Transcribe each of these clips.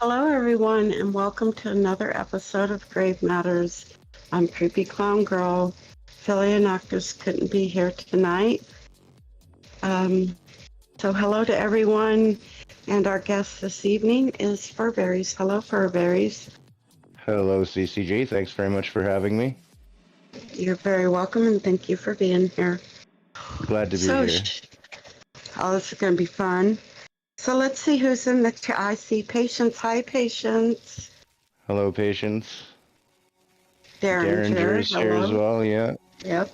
Hello, everyone, and welcome to another episode of Grave Matters. I'm CreepyClownGirl. Filia Noctis couldn't be here tonight. So hello to everyone, and our guest this evening is Furberries. Hello, Furberries. Hello, CCG. Thanks very much for having me. You're very welcome, and thank you for being here. Glad to be here. This is going to be fun. So let's see who's in the chat. I see Patience. Hi, Patience. Hello, Patience. Derringer's here as well, yeah. Yep.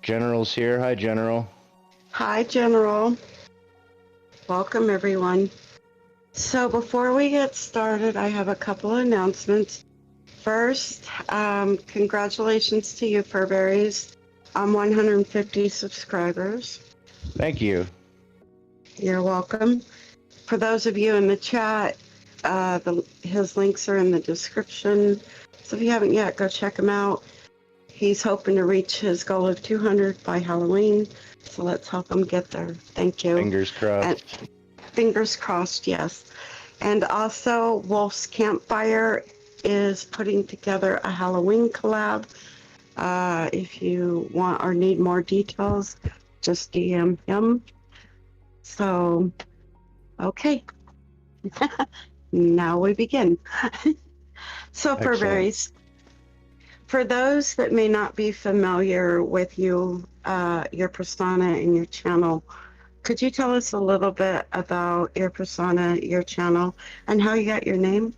General's here. Hi, General. Hi, General. Welcome, everyone. So before we get started, I have a couple of announcements. First, congratulations to you, Furberries, on 150 subscribers. Thank you. You're welcome. For those of you in the chat, his links are in the description. So if you haven't yet, go check him out. He's hoping to reach his goal of 200 by Halloween. So let's help him get there. Thank you. Fingers crossed. Fingers crossed, yes. And also, Wolf's Campfire is putting together a Halloween collab. If you want or need more details, just DM him. So, okay. Now we begin. So, Furberries, for those that may not be familiar with you, your persona and your channel, could you tell us a little bit about your persona, your channel, and how you got your name?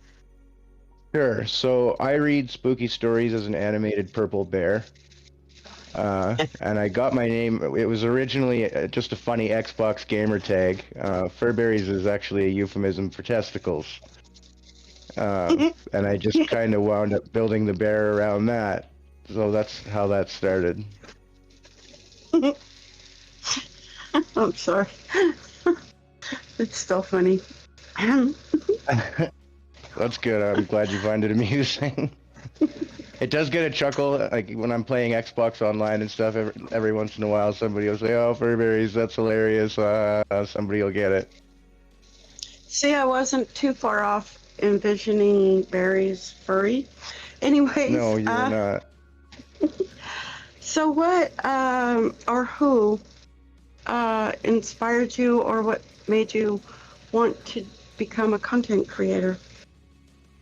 Sure. So I read spooky stories as an animated purple bear. And I got my name. It was originally just a funny Xbox gamer tag. Furberries is actually a euphemism for testicles. And I just kind of wound up building the bear around that. So that's how that started. I'm sorry. It's still funny. That's good. I'm glad you find it amusing. It does get a chuckle, like when I'm playing Xbox online and stuff. Every once in a while, somebody will say, "Oh, Furberries, that's hilarious." Somebody will get it. See, I wasn't too far off envisioning Barry's furry. Anyways, no, you're not. So, what or who inspired you, or what made you want to become a content creator?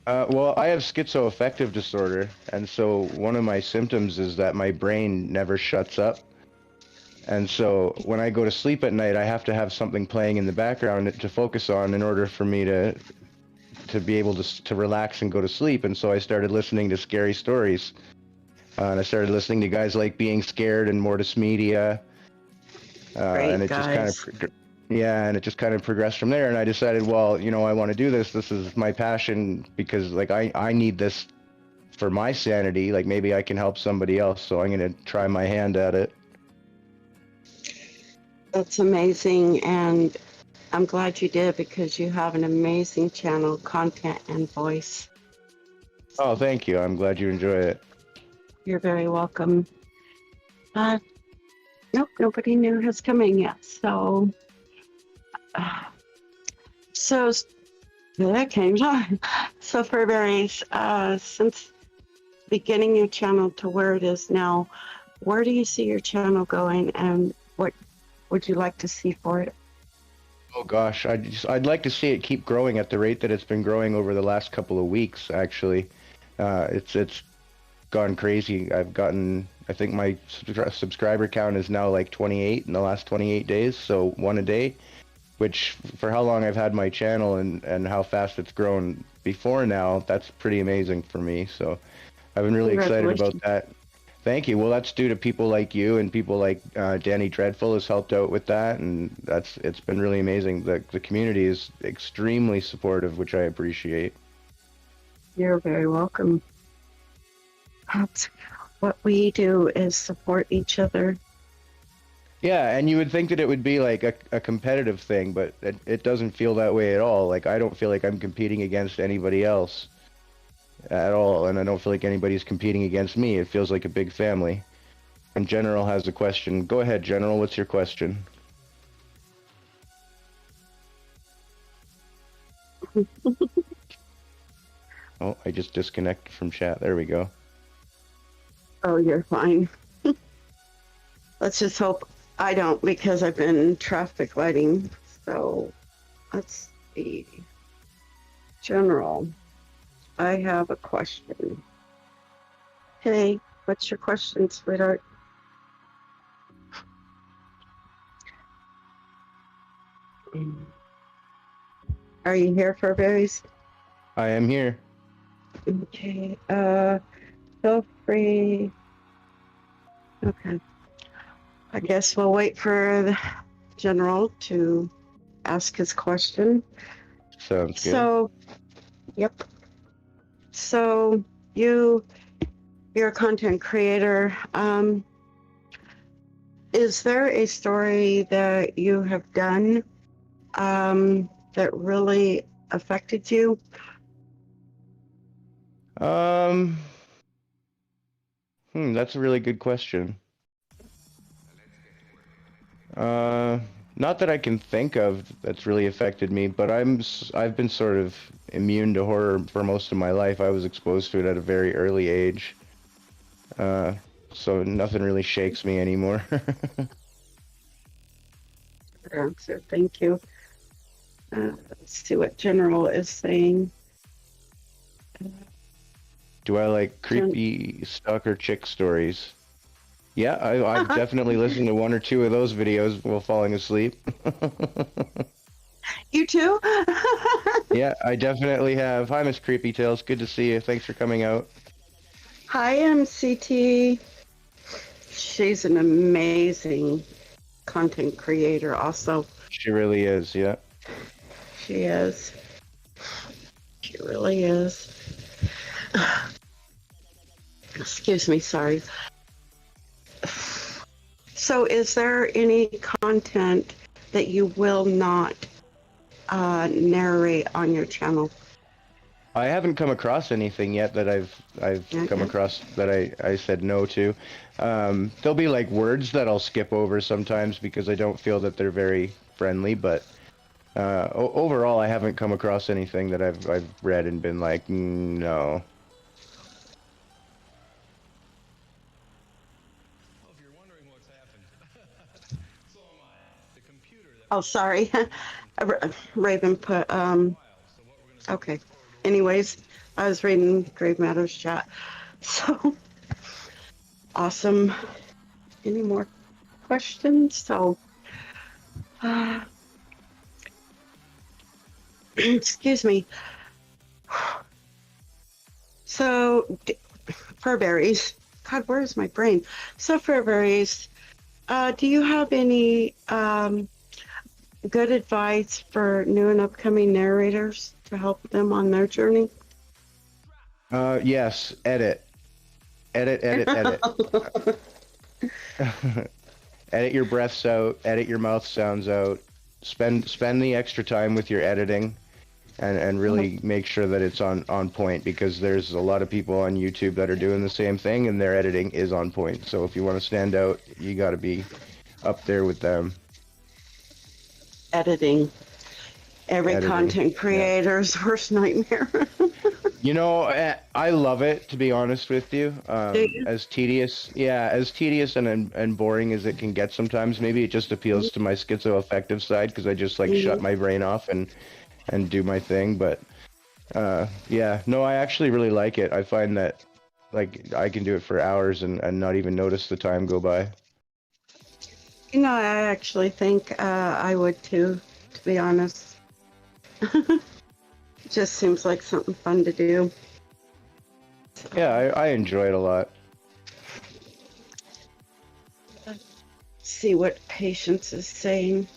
Well, I have schizoaffective disorder, and so one of my symptoms is that my brain never shuts up. And so when I go to sleep at night, I have to have something playing in the background to focus on in order for me to be able to relax and go to sleep. And so I started listening to scary stories. And I started listening to guys like Being Scared and Mortis Media. And it just kind of progressed from there. And I decided, well, I want to do this. This is my passion because like I need this for my sanity. Like maybe I can help somebody else. So I'm going to try my hand at it. That's amazing. And I'm glad you did because you have an amazing channel, content, and voice. Oh, thank you. I'm glad you enjoy it. You're very welcome. Nope, nobody new has come in yet. So that came on. So Furberries, since beginning your channel to where it is now, where do you see your channel going, and what would you like to see for it? Oh gosh, I'd like to see it keep growing at the rate that it's been growing over the last couple of weeks. Actually, it's gone crazy. I think my subscriber count is now like 28 in the last 28 days, so one a day, which for how long I've had my channel and how fast it's grown before now, that's pretty amazing for me. So I've been really excited about that. Thank you. Well, that's due to people like you and people like Danny Dreadful has helped out with that, and it's been really amazing. The community is extremely supportive, which I appreciate. You're very welcome. What we do is support each other. Yeah, and you would think that it would be like a competitive thing, but it doesn't feel that way at all. Like I don't feel like I'm competing against anybody else at all, and I don't feel like anybody's competing against me. It feels like a big family. And General has a question. Go ahead, General. What's your question? Oh, I just disconnected from chat. There we go. Oh, you're fine. Let's just hope I don't, because I've been traffic lighting. So let's see. General, I have a question. Hey, what's your question, sweetheart? Are you here, Furberries? I am here. Okay, feel free. Okay. I guess we'll wait for the general to ask his question. Sounds good. So, yep. So you're a content creator. Is there a story that you have done that really affected you? That's a really good question. Not that I can think of that's really affected me, but I've been sort of immune to horror for most of my life. I was exposed to it at a very early age. So nothing really shakes me anymore. Good answer. Thank you. Let's see what General is saying. Do I like creepy stalker chick stories? Yeah, I've definitely listened to one or two of those videos while falling asleep. You too? Yeah, I definitely have. Hi, Miss Creepy Tales. Good to see you. Thanks for coming out. Hi, MCT. She's an amazing content creator also. She really is, yeah. She is. She really is. Excuse me, sorry. So is there any content that you will not narrate on your channel? I haven't come across anything yet that I've come across that I said no to. There'll be like words that I'll skip over sometimes because I don't feel that they're very friendly, but overall I haven't come across anything that I've read and been like, no. Oh, sorry. Raven put, okay. Anyways, I was reading Grave Matters chat. So, awesome. Any more questions? So, excuse me. So, Furberries. God, where's my brain? So, Furberries, do you have any good advice for new and upcoming narrators to help them on their journey? Yes, edit. Edit. Edit your breaths out, edit your mouth sounds out. Spend the extra time with your editing and really make sure that it's on point, because there's a lot of people on YouTube that are doing the same thing and their editing is on point. So if you want to stand out, you got to be up there with them. Editing. Every content creator's worst nightmare. You know, I love it, to be honest with you. As tedious and boring as it can get sometimes, maybe it just appeals to my schizoaffective side because I just like shut my brain off and do my thing. But yeah, no, I actually really like it. I find that like I can do it for hours and not even notice the time go by. You know, I actually think I would too, to be honest. It just seems like something fun to do. So. Yeah, I enjoy it a lot. Let's see what Patience is saying.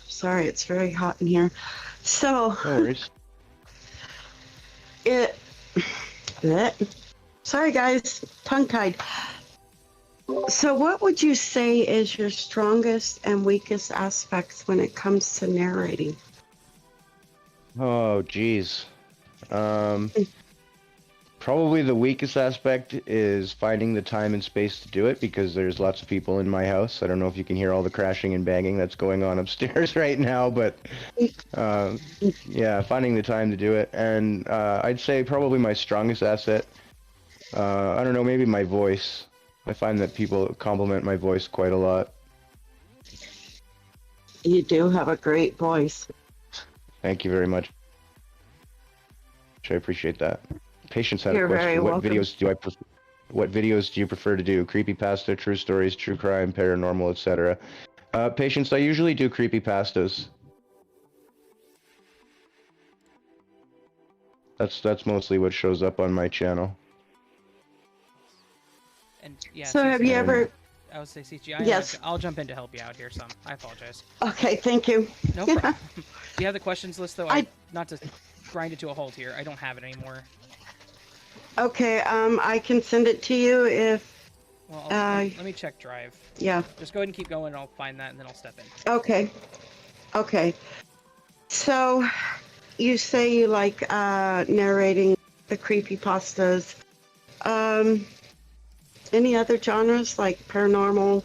Sorry, it's very hot in here. So, no worries. Sorry guys, tongue-tied. So what would you say is your strongest and weakest aspects when it comes to narrating? Oh, geez. Probably the weakest aspect is finding the time and space to do it because there's lots of people in my house. I don't know if you can hear all the crashing and banging that's going on upstairs right now, but yeah, finding the time to do it. And I'd say probably my strongest asset, I don't know, maybe my voice. I find that people compliment my voice quite a lot. You do have a great voice. Thank you very much. I appreciate that. Patience had You're a question. very welcome. What videos do you prefer to do? Creepypasta, true stories, true crime, paranormal, etc. Patience, I usually do creepypastas. That's mostly what shows up on my channel. And yeah. So have you ever? I would say CG. Yes. I'll jump in to help you out here some. I apologize. Okay, thank you. No problem. Do you have the questions list though? Not to grind it to a halt here. I don't have it anymore. Okay, I can send it to you if. Well, let me check Drive. Yeah. Just go ahead and keep going, and I'll find that, and then I'll step in. Okay. Okay. So, you say you like narrating the creepypastas. Any other genres like paranormal,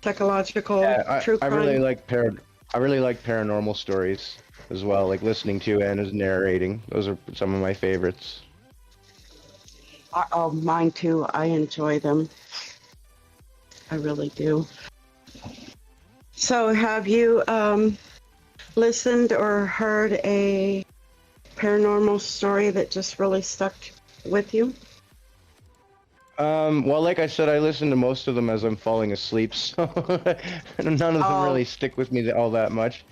psychological, true crime? I really like paranormal stories as well, like listening to and as narrating. Those are some of my favorites. Oh, mine too. I enjoy them. I really do. So have you listened or heard a paranormal story that just really stuck with you? Well, like I said, I listen to most of them as I'm falling asleep, so none of them really stick with me all that much.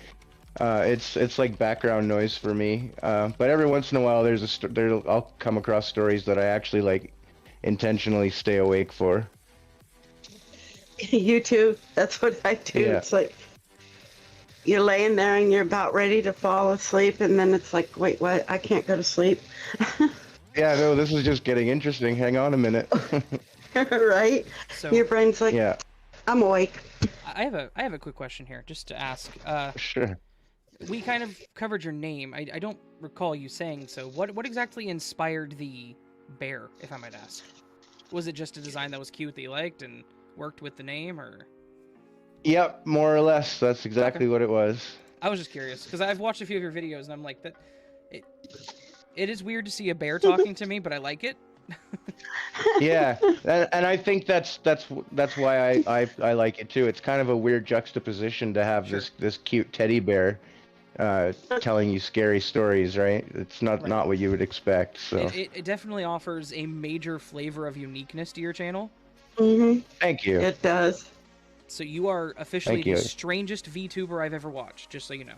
It's like background noise for me. But every once in a while, I'll come across stories that I actually like intentionally stay awake for. You too. That's what I do. Yeah. It's like you're laying there and you're about ready to fall asleep, and then it's like, wait, what? I can't go to sleep. Yeah, no, this is just getting interesting. Hang on a minute. Right? So, your brain's like, Yeah. I'm awake. I have a quick question here, just to ask. Sure. We kind of covered your name. I don't recall you saying so. What exactly inspired the bear, if I might ask? Was it just a design that was cute that you liked and worked with the name, or? Yep, more or less. That's exactly what it was. I was just curious because I've watched a few of your videos and I'm like that. It is weird to see a bear talking to me, but I like it. Yeah, and I think that's why I like it too. It's kind of a weird juxtaposition to have this cute teddy bear telling you scary stories, right? It's not what you would expect. So it definitely offers a major flavor of uniqueness to your channel. Mm-hmm. Thank you. It does. So you are officially Thank you. the strangest VTuber I've ever watched, just so you know.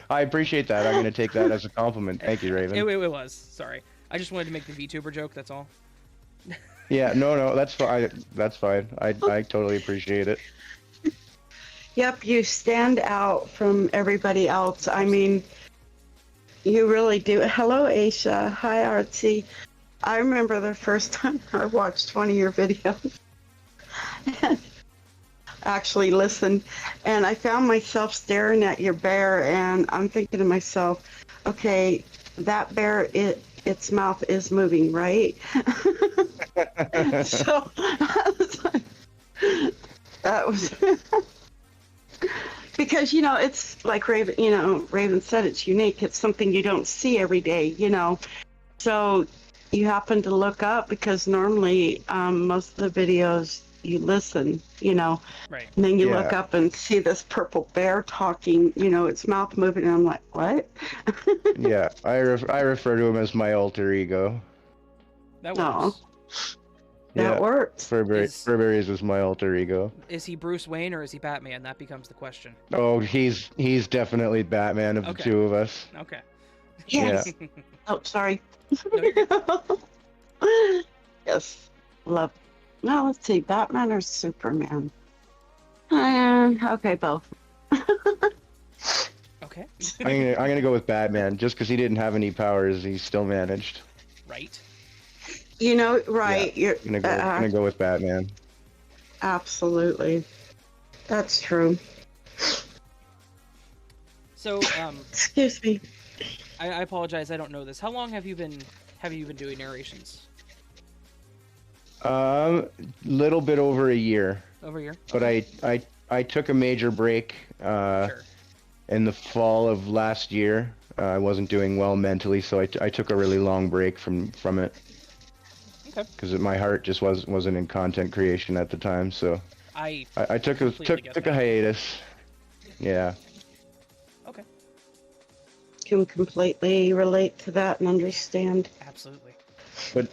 I appreciate that. I'm going to take that as a compliment. Thank you, Raven. It was. Sorry. I just wanted to make the VTuber joke, that's all. Yeah, no, that's fine. That's fine. I totally appreciate it. Yep, you stand out from everybody else. I mean, you really do. Hello, Aisha. Hi, Artsy. I remember the first time I watched one of your videos. Actually listened, and I found myself staring at your bear, and I'm thinking to myself, okay, that bear, its mouth is moving, right? So I was like, that was because it's like Raven said, it's unique. It's something you don't see every day, so you happen to look up because normally most of the videos you listen, Right. and then you look up and see this purple bear talking, its mouth moving, and I'm like, what? Yeah, I refer to him as my alter ego. That works. That works. Furberries is my alter ego. Is he Bruce Wayne or is he Batman? That becomes the question. Oh, he's definitely Batman of the two of us. Okay. Yes. Yeah. Oh, sorry. No, you're good. Yes. Love. Now let's see, Batman or Superman? Okay, both. Okay. I'm gonna go with Batman just because he didn't have any powers. He still managed. Right. Right. Yeah, You're gonna go with Batman. Absolutely. That's true. So, Excuse me. I apologize, I don't know this. How long have you been doing narrations? Little bit over a year. Over a year? But I took a major break Sure. in the fall of last year. I wasn't doing well mentally, so I took a really long break from it. Okay. Because my heart just wasn't in content creation at the time, so I took a hiatus. Yeah. Okay. Can completely relate to that and understand. Absolutely. But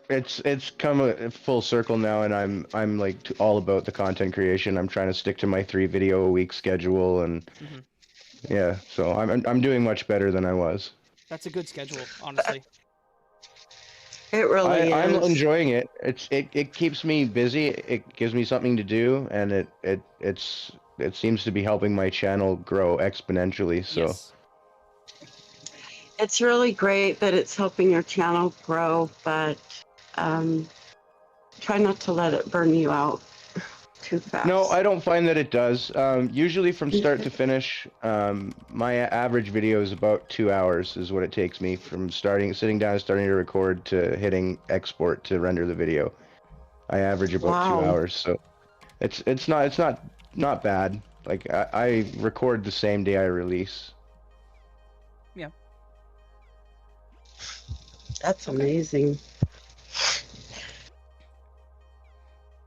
it's come a full circle now, and I'm like all about the content creation. I'm trying to stick to my 3 video a week schedule, and yeah, so I'm doing much better than I was. That's a good schedule, honestly. It really is. I'm enjoying it. It keeps me busy. It gives me something to do, and it seems to be helping my channel grow exponentially. So. Yes. It's really great that it's helping your channel grow, but try not to let it burn you out too fast. No, I don't find that it does. Usually from start to finish, my average video is about 2 hours is what it takes me from sitting down and starting to record to hitting export to render the video. I average about 2 hours, so it's not bad. Like I record the same day I release. Yeah. That's amazing.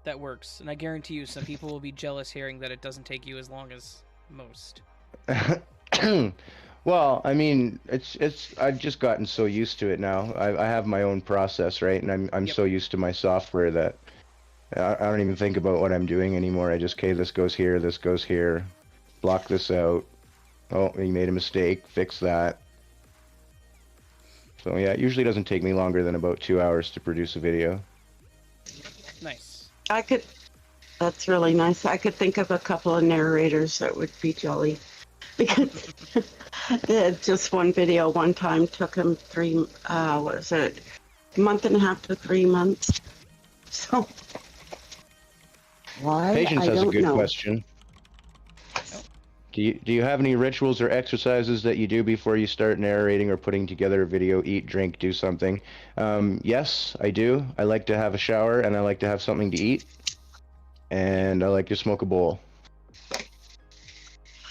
That works, and I guarantee you some people will be jealous hearing that it doesn't take you as long as most. Well, I mean, I've just gotten so used to it now. I have my own process, right? And I'm so used to my software that I don't even think about what I'm doing anymore. I just, okay, this goes here, block this out. Oh, you made a mistake, fix that. So yeah, it usually doesn't take me longer than about 2 hours to produce a video. Nice. That's really nice. I could think of a couple of narrators that would be jolly. Because just one video one time took him a month and a half to 3 months. So, why? Patience has a good question. Do you have any rituals or exercises that you do before you start narrating or putting together a video? Eat, drink, do something. Yes, I do. I like to have a shower, and I like to have something to eat, and I like to smoke a bowl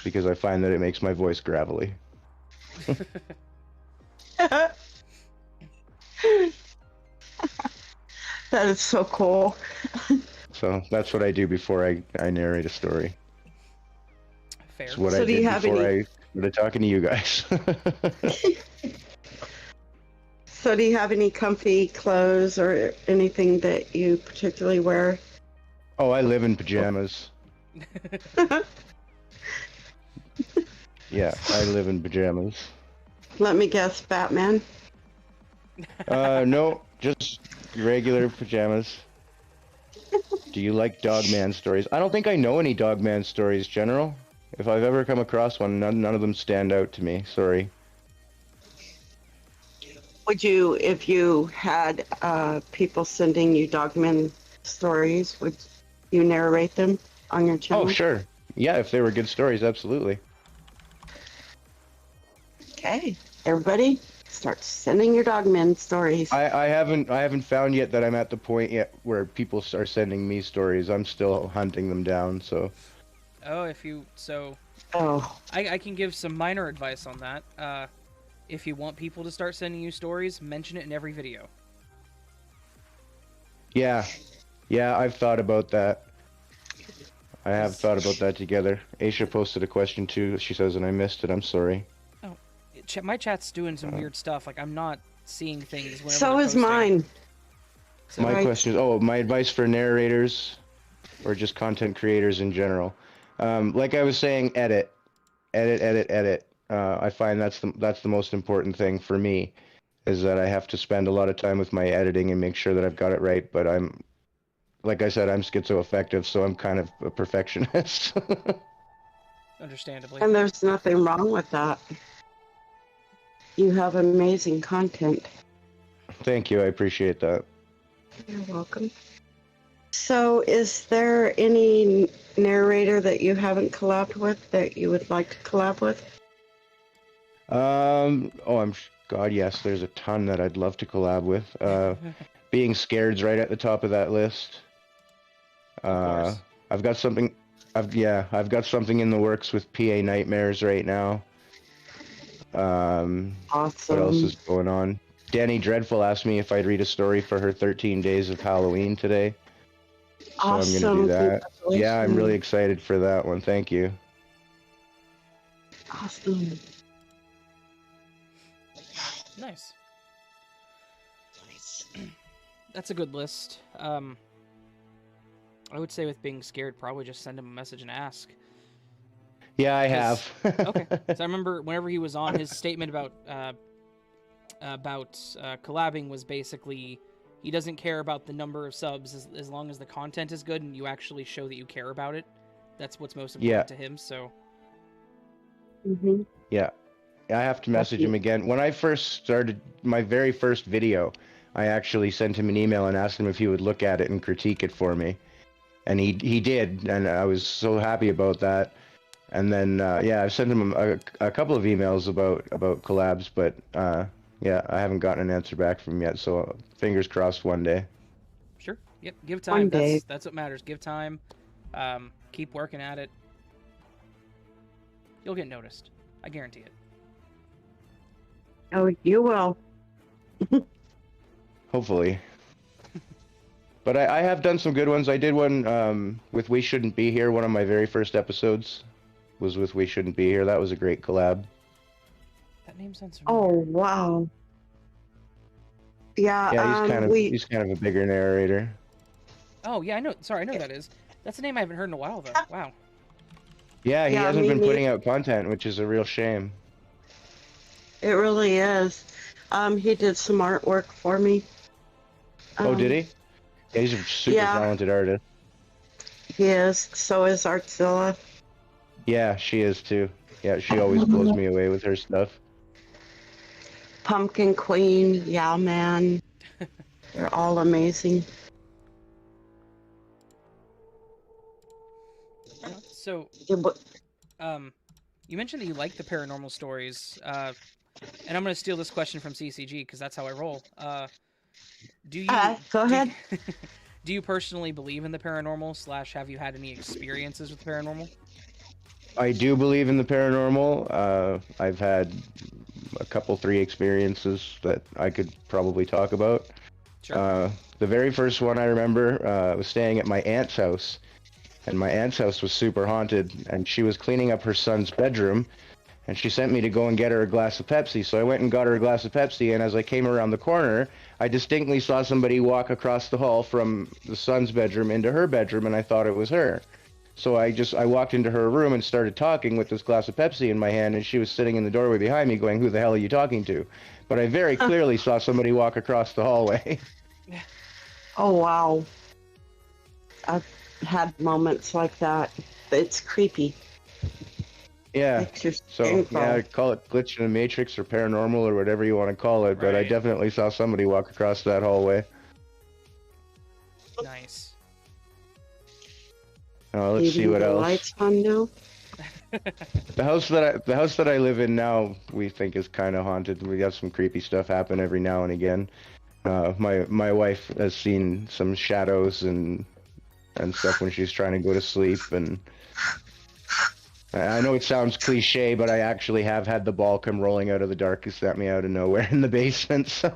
because I find that it makes my voice gravelly. That is so cool. So that's what I do before I narrate a story. Fair. It's what So I do you did have before any- I started talking to you guys. So do you have any comfy clothes or anything that you particularly wear? Oh, I live in pajamas. Yeah, I live in pajamas. Let me guess, Batman? No, just regular pajamas. Do you like Dogman stories? I don't think I know any Dogman stories, General. If I've ever come across one, none of them stand out to me. Sorry. Would you, if you had people sending you Dogman stories, would you narrate them on your channel? Oh, sure. Yeah, if they were good stories, absolutely. Okay, everybody, start sending your Dogman stories. I haven't found yet that I'm at the point yet where people are sending me stories. I'm still hunting them down, so. Oh, Oh, I can give some minor advice on that. If you want people to start sending you stories, mention it in every video. Yeah, I've thought about that. I have thought about that together. Aisha posted a question too, she says, and I missed it. I'm sorry. Oh, my chat's doing some weird stuff. Like, I'm not seeing things whenever so they're is posting. mine. So, My Right. question is, my advice for narrators, or just content creators in general. Like I was saying, edit. I find that's the most important thing for me, is that I have to spend a lot of time with my editing and make sure that I've got it right. But like I said, I'm schizoaffective, so I'm kind of a perfectionist. understandably. And there's nothing wrong with that. You have amazing content. Thank you, I appreciate that. You're welcome. So, is there any narrator that you haven't collabed with that you would like to collab with? God, yes, there's a ton that I'd love to collab with. Being Scared's right at the top of that list. Of course. I've got something. I've got something in the works with PA Nightmares right now. What else Awesome. is going on? Danny Dreadful asked me if I'd read a story for her 13 Days of Halloween today. So I'm gonna do Awesome. that. Yeah, I'm really Congratulations. excited for that one. Thank you. Awesome. Nice. Nice. That's a good list. I would say with Being Scared, probably just send him a message and ask. Yeah, I have. Okay. So I remember whenever he was on, his statement about collabing was basically he doesn't care about the number of subs as long as the content is good and you actually show that you care about it. That's what's most important Yeah. to him. So Mm-hmm. Yeah. I have to message him again. When I first started my very first video, I actually sent him an email and asked him if he would look at it and critique it for me. And he did, and I was so happy about that. And then yeah, I've sent him a couple of emails about collabs, but yeah, I haven't gotten an answer back from him yet. So fingers crossed one day. sure, yep, give time. One day. That's what matters. Give time. Keep working at it. You'll get noticed. I guarantee it. Oh, you will. Hopefully. But I have done some good ones. I did one with We Shouldn't Be Here. One of my very first episodes was with We Shouldn't Be Here. That was a great collab. That name sounds familiar. Oh, wow. Yeah, Yeah, he's kind of a bigger narrator. Oh yeah, I know. Sorry, I know who that is. That's a name I haven't heard in a while though. Wow. Yeah, he Yeah, hasn't me been neither. putting out content, which is a real shame. it really is. He did some artwork for me. Oh, did he? Yeah, he's a super yeah. talented artist. He is. So is Artzilla. Yeah, she is too. Yeah, she always blows me away with her stuff. Pumpkin Queen. Yeah, man. They're all amazing. So, Yeah, but- you mentioned that you like the paranormal stories, and I'm gonna steal this question from CCG because that's how I roll. Do you? go ahead. Do you personally believe in the paranormal / have you had any experiences with the paranormal? I do believe in the paranormal. I've had a couple, 3 experiences that I could probably talk about. Sure. The very first one I remember, I was staying at my aunt's house, and my aunt's house was super haunted, and she was cleaning up her son's bedroom, and she sent me to go and get her a glass of Pepsi. So I went and got her a glass of Pepsi, and as I came around the corner, I distinctly saw somebody walk across the hall from the son's bedroom into her bedroom, and I thought it was her. So I walked into her room and started talking with this glass of Pepsi in my hand, and she was sitting in the doorway behind me going, "Who the hell are you talking to?" But I very clearly saw somebody walk across the hallway. Oh, wow. I've had moments like that. It's creepy. Yeah. Makes your So, skin crawl. yeah, call it glitch in the matrix or paranormal or whatever you want to call it, but I Right. definitely saw somebody walk across that hallway. Nice. Let's see Leaving what the else. lights on now. The house that I live in now, we think is kind of haunted. We got some creepy stuff happen every now and again. My wife has seen some shadows and stuff when she's trying to go to sleep, and I know it sounds cliche, but I actually have had the ball come rolling out of the darkness at me out of nowhere in the basement. So.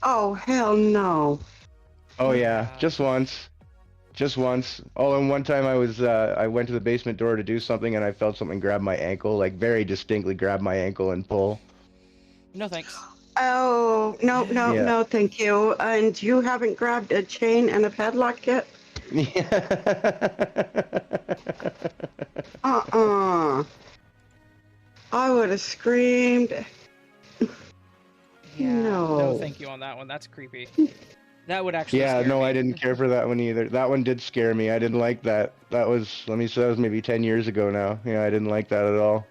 Oh, hell no. Oh yeah, just once. Oh, and one time I went to the basement door to do something, and I felt something grab my ankle, like very distinctly grab my ankle and pull. No thanks. Oh, no, Yeah. no, thank you. And you haven't grabbed a chain and a padlock yet? Uh-uh. I would have screamed. Yeah. No. No, thank you on that one. That's creepy. That would actually. Yeah, scare no, me. I didn't care for that one either. That one did scare me. I didn't like that. That was maybe 10 years ago now. Yeah, I didn't like that at all.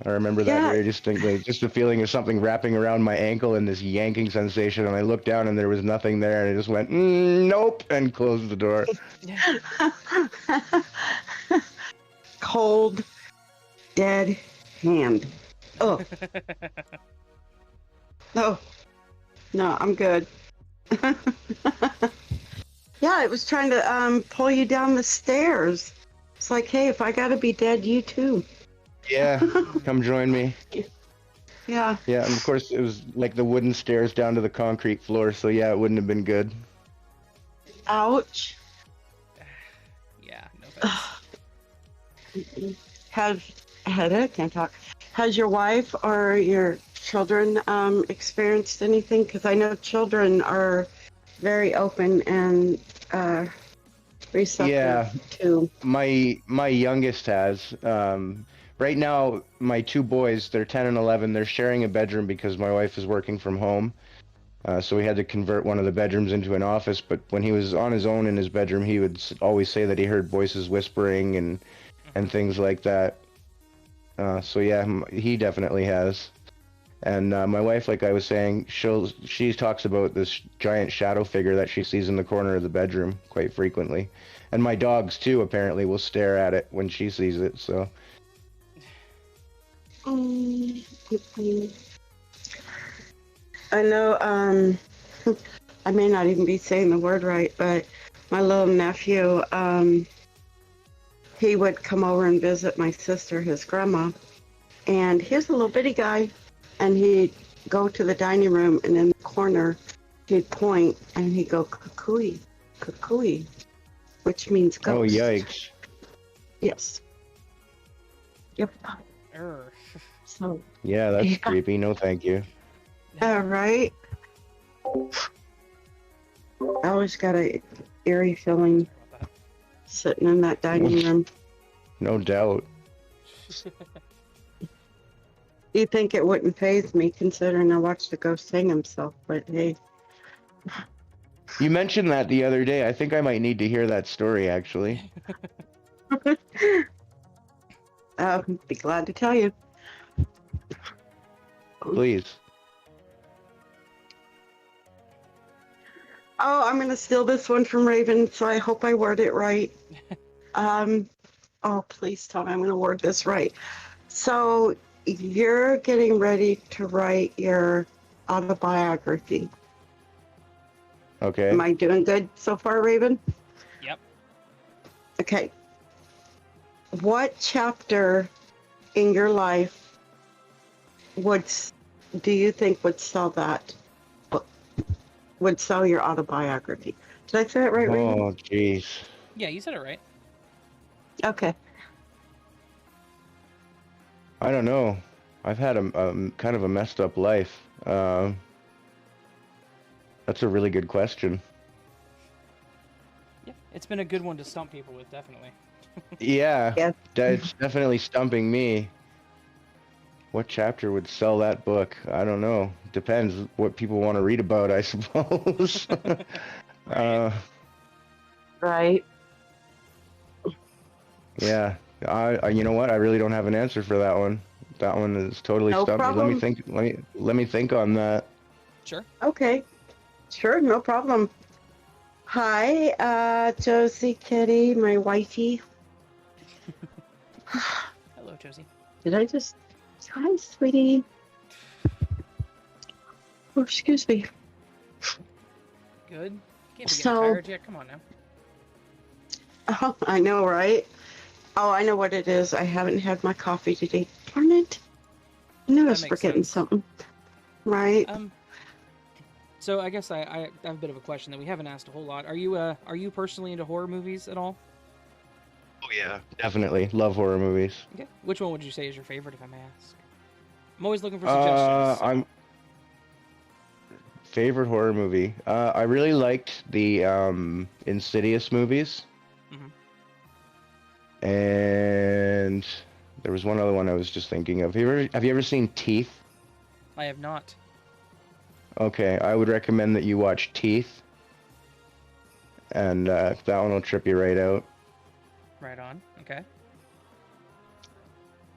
I remember that Yeah. very distinctly. Just the feeling of something wrapping around my ankle and this yanking sensation, and I looked down and there was nothing there, and I just went, nope, and closed the door. Yeah. Cold, dead, hand. Oh, no, no, I'm good. Yeah, it was trying to pull you down the stairs. It's like, hey, if I gotta be dead, you too. Yeah, come join me. Yeah. Yeah, and of course it was like the wooden stairs down to the concrete floor, so yeah, it wouldn't have been good. Ouch. Yeah, no thanks. I can't talk. Has your wife or your children experienced anything? Because I know children are very open and receptive Yeah, to. my youngest has. Right now, my two boys, they're 10 and 11. They're sharing a bedroom because my wife is working from home. So we had to convert one of the bedrooms into an office. But when he was on his own in his bedroom, he would always say that he heard voices whispering and things like that. So yeah, he definitely has. And my wife, like I was saying, she talks about this giant shadow figure that she sees in the corner of the bedroom quite frequently. And my dogs too apparently will stare at it when she sees it. So I know, I may not even be saying the word right, but my little nephew, he would come over and visit my sister, his grandma, and he's a little bitty guy, and he'd go to the dining room, and in the corner, he'd point, and he'd go, "Kukui, kukui," which means ghost. oh yikes! Yes. Yep. Err. So. Yeah, that's Yeah. creepy. No, thank you. All right. I always got a eerie feeling About that. sitting in that dining room. No doubt. You'd think it wouldn't faze me considering I watched the ghost hang himself, but hey. You mentioned that the other day. I think I might need to hear that story actually. I'll be glad to tell you. Please. Oh, I'm gonna steal this one from Raven, so I hope I word it right. Oh, please tell me I'm gonna word this right. So you're getting ready to write your autobiography. Okay. Am I doing good so far, Raven? Yep. Okay. What chapter in your life do you think would sell that? Would sell your autobiography? Did I say that right, Raven? Oh jeez. Yeah, you said it right. Okay. I don't know. I've had a kind of a messed up life. That's a really good question. Yeah, it's been a good one to stump people with, definitely. Yeah, Yeah. that's definitely stumping me. What chapter would sell that book? I don't know. Depends what people want to read about, I suppose. Right. Yeah. You know what? I really don't have an answer for that one. That one is totally No stumped me. Let problem. me think. Let me think on that. Sure. Okay. Sure, no problem. Hi, Josie Kitty, my wifey. Hello, Josie. Did I just... Hi, sweetie. Oh, excuse me. Good. Can't be getting So- tired yet. Come on now. Oh, I know, right? Oh, I know what it is. I haven't had my coffee today. Darn it. I knew I was That makes forgetting sense. something. Right. So I guess I have a bit of a question that we haven't asked a whole lot. Are you personally into horror movies at all? Oh yeah, definitely love horror movies. Okay. Which one would you say is your favorite, if I may ask? I'm always looking for suggestions. so- I'm favorite horror movie. I really liked the Insidious movies. Mhm. And there was one other one I was just thinking of. Have you ever seen Teeth? I have not. Okay, I would recommend that you watch Teeth. And that one will trip you right out. Right on. Okay.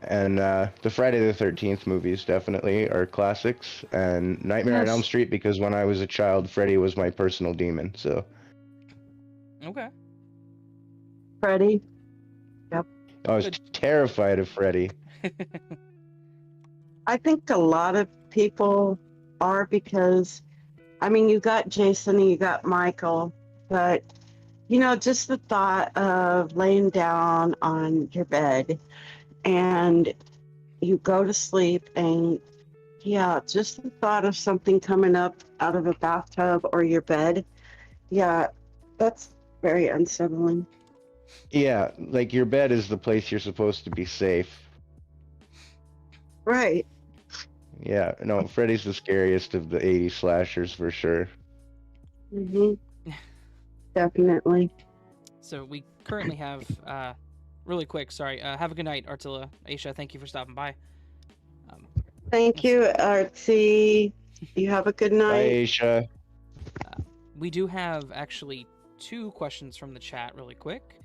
And the Friday the 13th movies definitely are classics. And Nightmare on Yes. Elm Street, because when I was a child, Freddy was my personal demon. So Okay. Freddy. I was Good. terrified of Freddy. I think a lot of people are because, I mean, you got Jason and you got Michael, but just the thought of laying down on your bed and you go to sleep and yeah, just the thought of something coming up out of a bathtub or your bed, yeah, that's very unsettling. Yeah, like your bed is the place you're supposed to be safe. Right. Yeah, no, Freddy's the scariest of the 80s slashers for sure. Definitely. So we currently have, really quick, sorry, have a good night, Artilla. Aisha, thank you for stopping by. Thank you, Artsy. You have a good Bye, night. Aisha. We do have actually 2 questions from the chat really quick.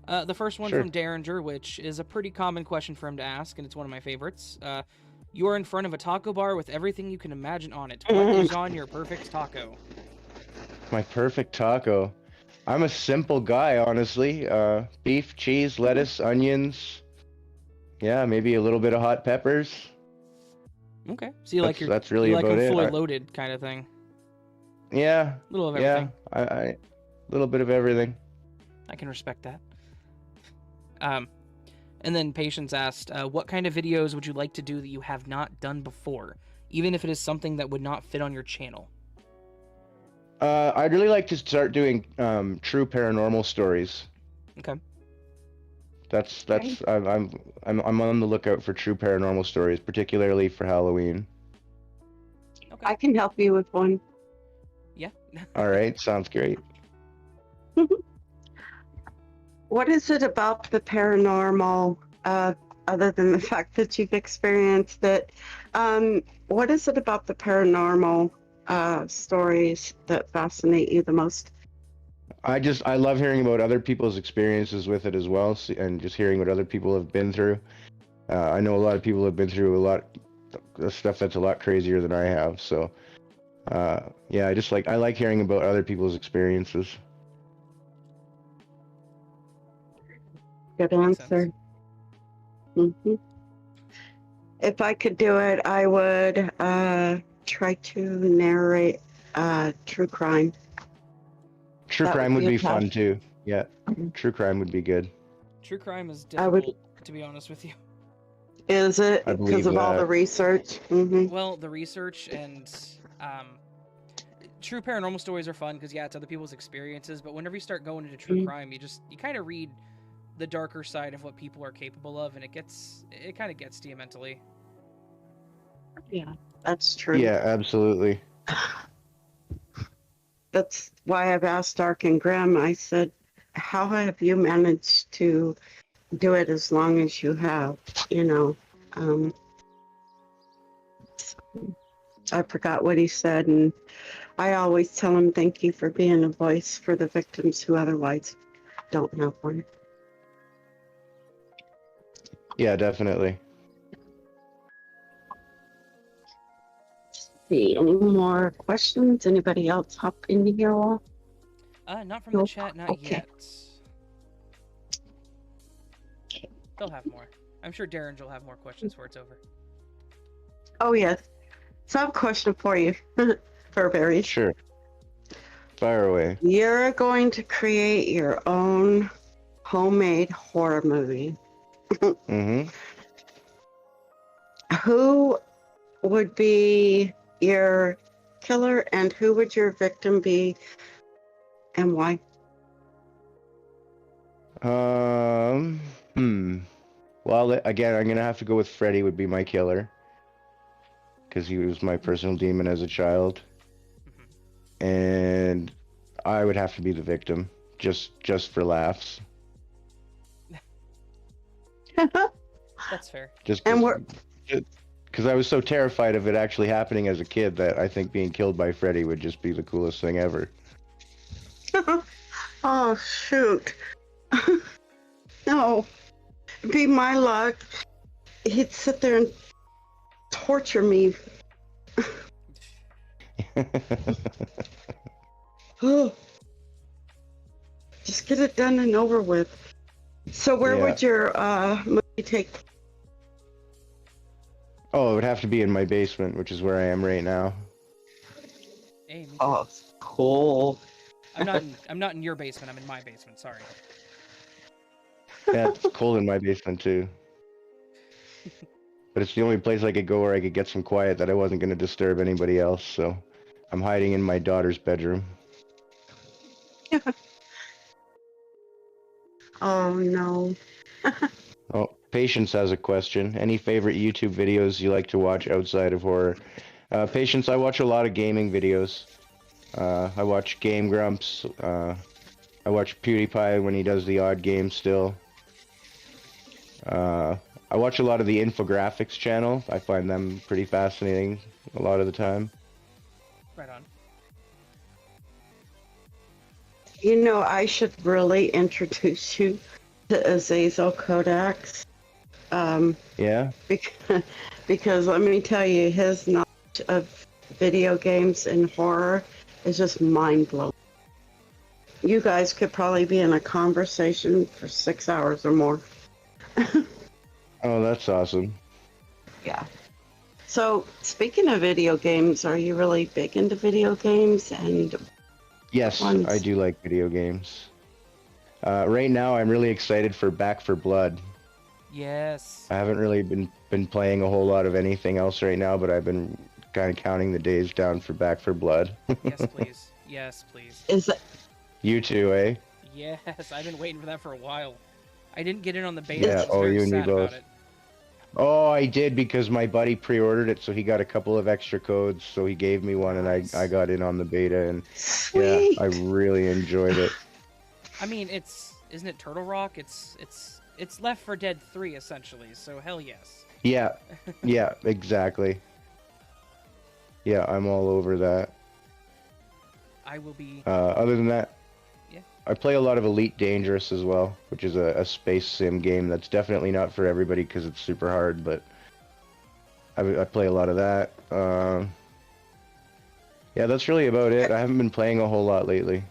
The first one Sure. from Derringer, which is a pretty common question for him to ask, and it's one of my favorites. You are in front of a taco bar with everything you can imagine on it. What is on your perfect taco? My perfect taco. I'm a simple guy, honestly. Beef, cheese, lettuce, onions. Yeah, maybe a little bit of hot peppers. Okay, so you like That's really you like about them it. fully loaded kind of thing. Yeah, A little of everything. yeah. I little bit of everything. I can respect that. And then Patience asked, what kind of videos would you like to do that you have not done before, even if it is something that would not fit on your channel? I'd really like to start doing true paranormal stories. Okay. That's I'm on the lookout for true paranormal stories, particularly for Halloween. Okay. I can help you with one. Yeah. All right, sounds great. What is it about the paranormal, other than the fact that you've experienced it? What is it about the paranormal stories that fascinate you the most? I love hearing about other people's experiences with it as well, and just hearing what other people have been through. I know a lot of people have been through a lot of stuff that's a lot crazier than I have. So, yeah, I like hearing about other people's experiences. Good Makes answer. If I could do it, I would try to narrate true crime. True That crime would would be be a fun tough- too. Yeah, true crime would be good. True crime is I would- difficult, to be honest with you. Is it I because believe of all that. the research? Well, the research and true paranormal stories are fun because, yeah, it's other people's experiences, but whenever you start going into true crime, you kind of read the darker side of what people are capable of, and it kind of gets to you mentally. Yeah, that's true. Yeah, absolutely. That's why I've asked Dark and Grim. I said, how have you managed to do it as long as you have? I forgot what he said, and I always tell him thank you for being a voice for the victims who otherwise don't have one. Yeah, definitely. See, any more questions? Anybody else hop into here? All? Not from the Nope. chat, not Okay. yet. They'll have more. I'm sure Darren will have more questions before it's over. Oh, yes. So I have a question for you, Furberries. Sure. Fire away. You're going to create your own homemade horror movie. Mm-hmm. Who would be your killer and who would your victim be and why? Well, again, I'm gonna have to go with Freddy would be my killer, because he was my personal demon as a child, and I would have to be the victim, just for laughs. That's fair. Just And because I was so terrified of it actually happening as a kid that I think being killed by Freddy would just be the coolest thing ever. Oh, shoot. No. It'd be my luck. He'd sit there and torture me. Oh. Just get it done and over with. So where Yeah. would your movie take? Oh, it would have to be in my basement, which is where I am right now. Hey, me too. Oh, cool. I'm not in your basement. I'm in my basement. Sorry. Yeah, it's cold in my basement too. But it's the only place I could go where I could get some quiet that I wasn't going to disturb anybody else, so I'm hiding in my daughter's bedroom. Oh no. Oh, Patience has a question. Any favorite YouTube videos you like to watch outside of horror? Patience, I watch a lot of gaming videos. I watch Game Grumps. I watch PewDiePie when he does the odd game still. I watch a lot of the infographics channel. I find them pretty fascinating a lot of the time. Right on. You know, I should really introduce you to Azazel Kodak's. Yeah? Because let me tell you, his knowledge of video games and horror is just mind blowing. You guys could probably be in a conversation for 6 hours or more. Oh, that's awesome. Yeah. So, speaking of video games, are you really big into video games? And Yes, ones? I do like video games. Right now, I'm really excited for Back for Blood. Yes. I haven't really been playing a whole lot of anything else right now, but I've been kind of counting the days down for Back for Blood. Yes, please. Yes, please. is it, You too, eh? Yes, I've been waiting for that for a while. I didn't get in on the beta. Yeah, I was oh, very you and me sad both. about it. Oh, I did because my buddy pre-ordered it, so he got a couple of extra codes, so he gave me one, and Nice. I got in on the beta, and sweet. yeah, I really enjoyed it. I mean, isn't it Turtle Rock? It's Left 4 Dead 3 essentially. So hell yes. Yeah, yeah, exactly. Yeah, I'm all over that. I will be. Other than that, Yeah. I play a lot of Elite Dangerous as well, which is a space sim game that's definitely not for everybody because it's super hard, but I play a lot of that. Yeah, that's really about it. I haven't been playing a whole lot lately.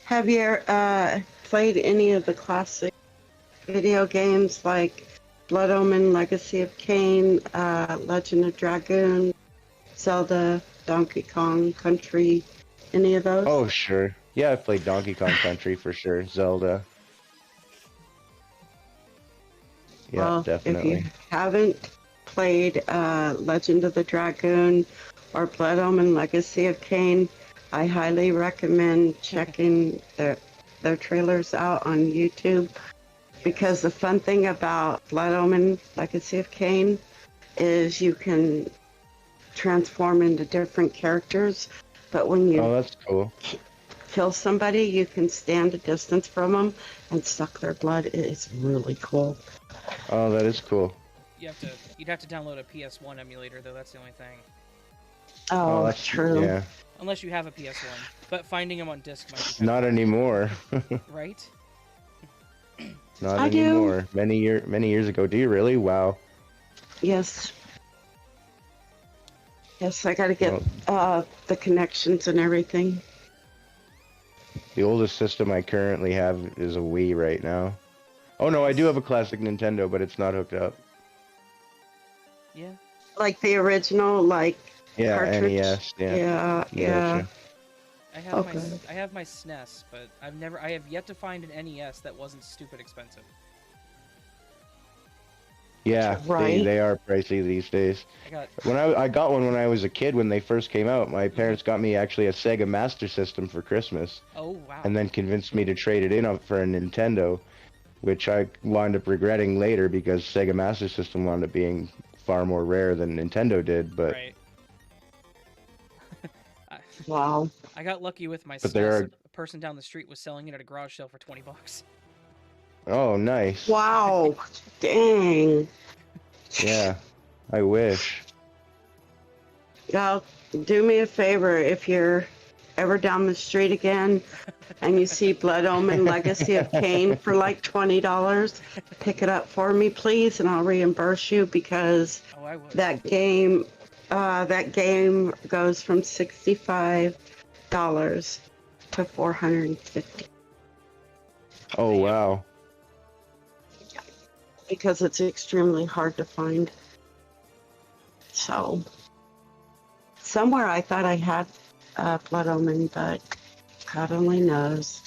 Have you played any of the classic video games like Blood Omen, Legacy of Kain, Legend of Dragoon, Zelda, Donkey Kong Country, any of those? Oh, sure. Yeah, I've played Donkey Kong Country for sure. Zelda. Yeah, Well, definitely. if you haven't played Legend of the Dragoon or Blood Omen, Legacy of Kain, I highly recommend checking their trailers out on YouTube, because the fun thing about Blood Omen, Legacy of Kain is you can transform into different characters, but when you Oh, that's cool. kill somebody, you can stand a distance from them and suck their blood. It's really cool. Oh, that is cool. You'd have to download a PS1 emulator though. That's the only thing. Oh, that's true. Yeah, Unless you have a PS1, but finding them on disc might be not anymore. right. Not I do. anymore. Many years ago. Do you really? Wow. Yes. Yes, I gotta get Well, the connections and everything. the oldest system I currently have is a Wii right now. Oh no, I do have a classic Nintendo, but it's not hooked up. Yeah. Like the original, like Yeah, cartridge. NES. Yeah. Yeah. Gotcha. I have my SNES, but I have yet to find an NES that wasn't stupid expensive. Yeah, Right. they are pricey these days. I got one when I was a kid when they first came out. My parents got me actually a Sega Master System for Christmas, Oh wow. and then convinced me to trade it in for a Nintendo, which I wound up regretting later because Sega Master System wound up being far more rare than Nintendo did. But Right. Wow. I got lucky with my But there SNES. are- A person down the street was selling it at a garage sale for $20. oh, nice. Wow. Dang. Yeah, I wish. Y'all, do me a favor, if you're ever down the street again and you see Blood Omen Legacy of Kain for like $20, pick it up for me, please, and I'll reimburse you, because Oh, I would. that game goes from $65 to $450 Oh wow. because it's extremely hard to find. So somewhere I thought I had Blood Omen, but God only knows.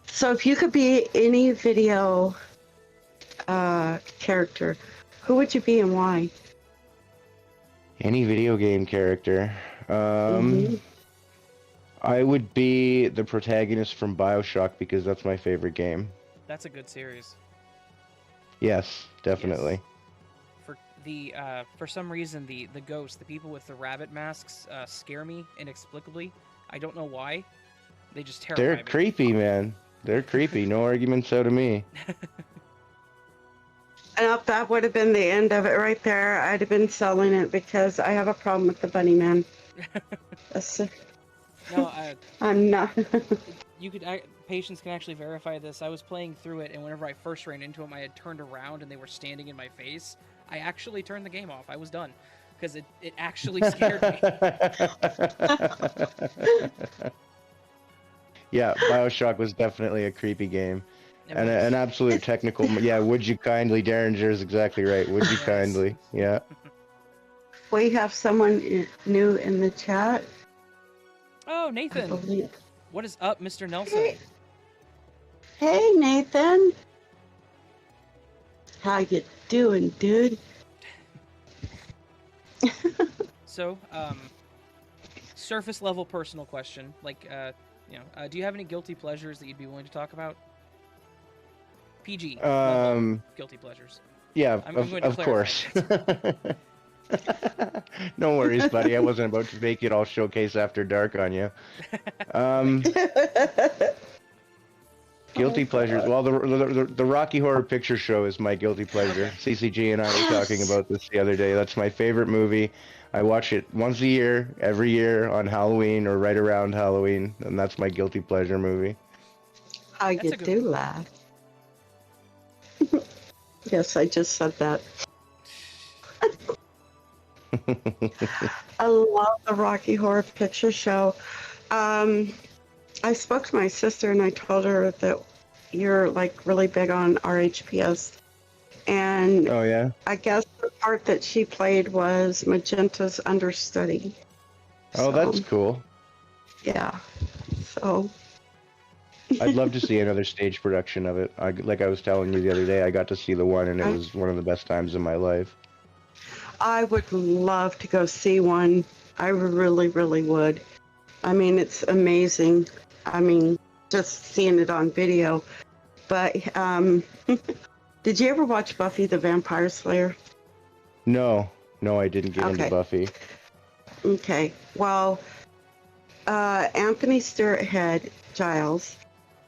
So if you could be any video character, who would you be and why? Any video game character. Mhm. I would be the protagonist from BioShock because that's my favorite game. That's a good series. Yes, definitely. Yes. For some reason the ghosts, the people with the rabbit masks, scare me inexplicably. I don't know why. They just terrify They're me. creepy, man. They're creepy. No arguments out of me. And if that would have been the end of it right there, I'd have been selling it because I have a problem with the bunny man. No, I'm not. Patience can actually verify this. I was playing through it, and whenever I first ran into them, I had turned around and they were standing in my face. I actually turned the game off. I was done because it actually scared me. Yeah, BioShock was definitely a creepy game. And an absolute technical... Yeah, would you kindly, Derringer is exactly right. Would you Yes. kindly? Yeah. We have someone new in the chat. Oh, I Nathan. believe. What is up, Mr. Nelson? Hey, Nathan. How you doing, dude? So, surface level personal question. Like, do you have any guilty pleasures that you'd be willing to talk about? PG. level guilty pleasures. Yeah, I'm going to of clarify course. No worries, buddy. I wasn't about to make it all showcase after dark on you. Guilty pleasures. Well, the Rocky Horror Picture Show is my guilty pleasure. CCG and I were talking about this the other day. That's my favorite movie. I watch it once a year, every year on Halloween or right around Halloween, and that's my guilty pleasure movie. How That's you a good do one. laugh. Yes, I just said that. I love the Rocky Horror Picture Show. I spoke to my sister and I told her that you're like really big on RHPS. And Oh, yeah? I guess the part that she played was Magenta's understudy. Oh, that's cool. Yeah. So. I'd love to see another stage production of it. Like I was telling you the other day, I got to see the one, and it was one of the best times in my life. I would love to go see one. I really, really would. I mean, it's amazing. I mean, just seeing it on video. But did you ever watch Buffy the Vampire Slayer? No, I didn't get into Buffy. Okay. Well, Anthony Stewart Head, Giles,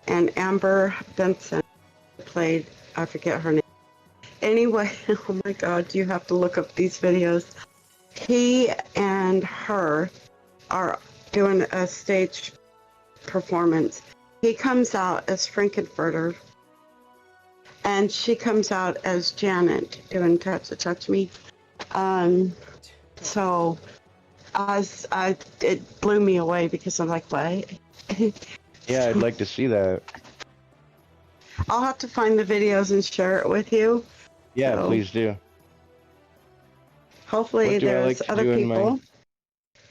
and Amber Benson played, I forget her name. Anyway, oh my God, you have to look up these videos. He and her are doing a stage performance. He comes out as Frankenfurter, and she comes out as Janet doing Touch Me. So it blew me away because I'm like, what? Yeah, I'd like to see that. I'll have to find the videos and share it with you. Yeah, So, please do. Hopefully What do I there's like to other do in people. my...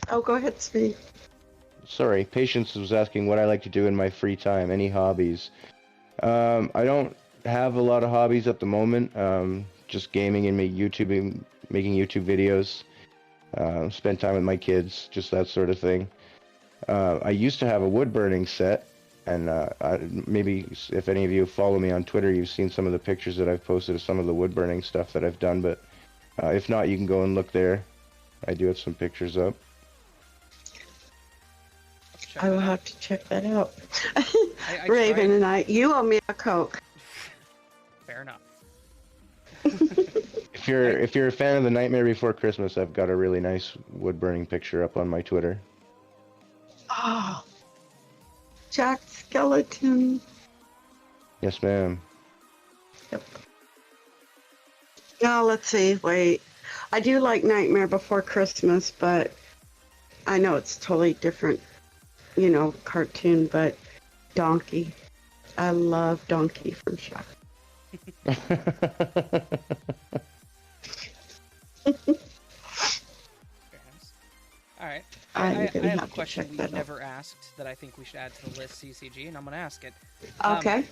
Oh, go ahead, speak. Sorry, Patience was asking what I like to do in my free time. Any hobbies? I don't have a lot of hobbies at the moment. Just gaming and making YouTube videos. Spend time with my kids, just that sort of thing. I used to have a wood burning set, and maybe if any of you follow me on Twitter, you've seen some of the pictures that I've posted of some of the wood burning stuff that I've done, but if not, you can go and look there. I do have some pictures up. I will have to check that out. I Raven tried. and you owe me a Coke. Fair enough. If you're a fan of The Nightmare Before Christmas, I've got a really nice wood burning picture up on my Twitter. Oh, Jack Skeleton. Yes, ma'am. Yep. Now, let's see. Wait. I do like Nightmare Before Christmas, but I know it's totally different, cartoon, but Donkey. I love Donkey from Shrek. question check we've that out. never asked that I think we should add to the list, CCG, and I'm gonna ask it. Okay.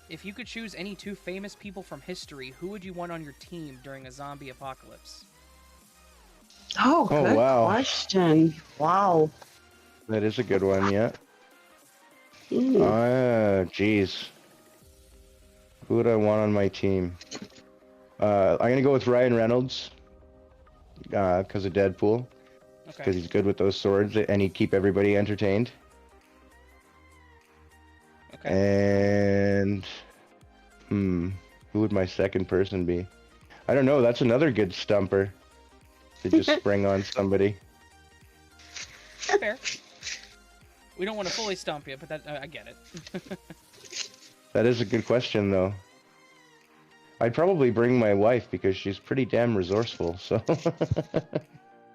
If you could choose any two famous people from history, who would you want on your team during a zombie apocalypse? Oh, Oh, good wow. question. Wow. That is a good one, yeah. Mm. Geez. Who would I want on my team? I'm gonna go with Ryan Reynolds, because of Deadpool, Okay. because he's good with those swords and he'd keep everybody entertained. Okay. And who would my second person be? I don't know. That's another good stumper to just spring on somebody. Fair. We don't want to fully stump you, but that I get it. That is a good question, though. I'd probably bring my wife because she's pretty damn resourceful. So.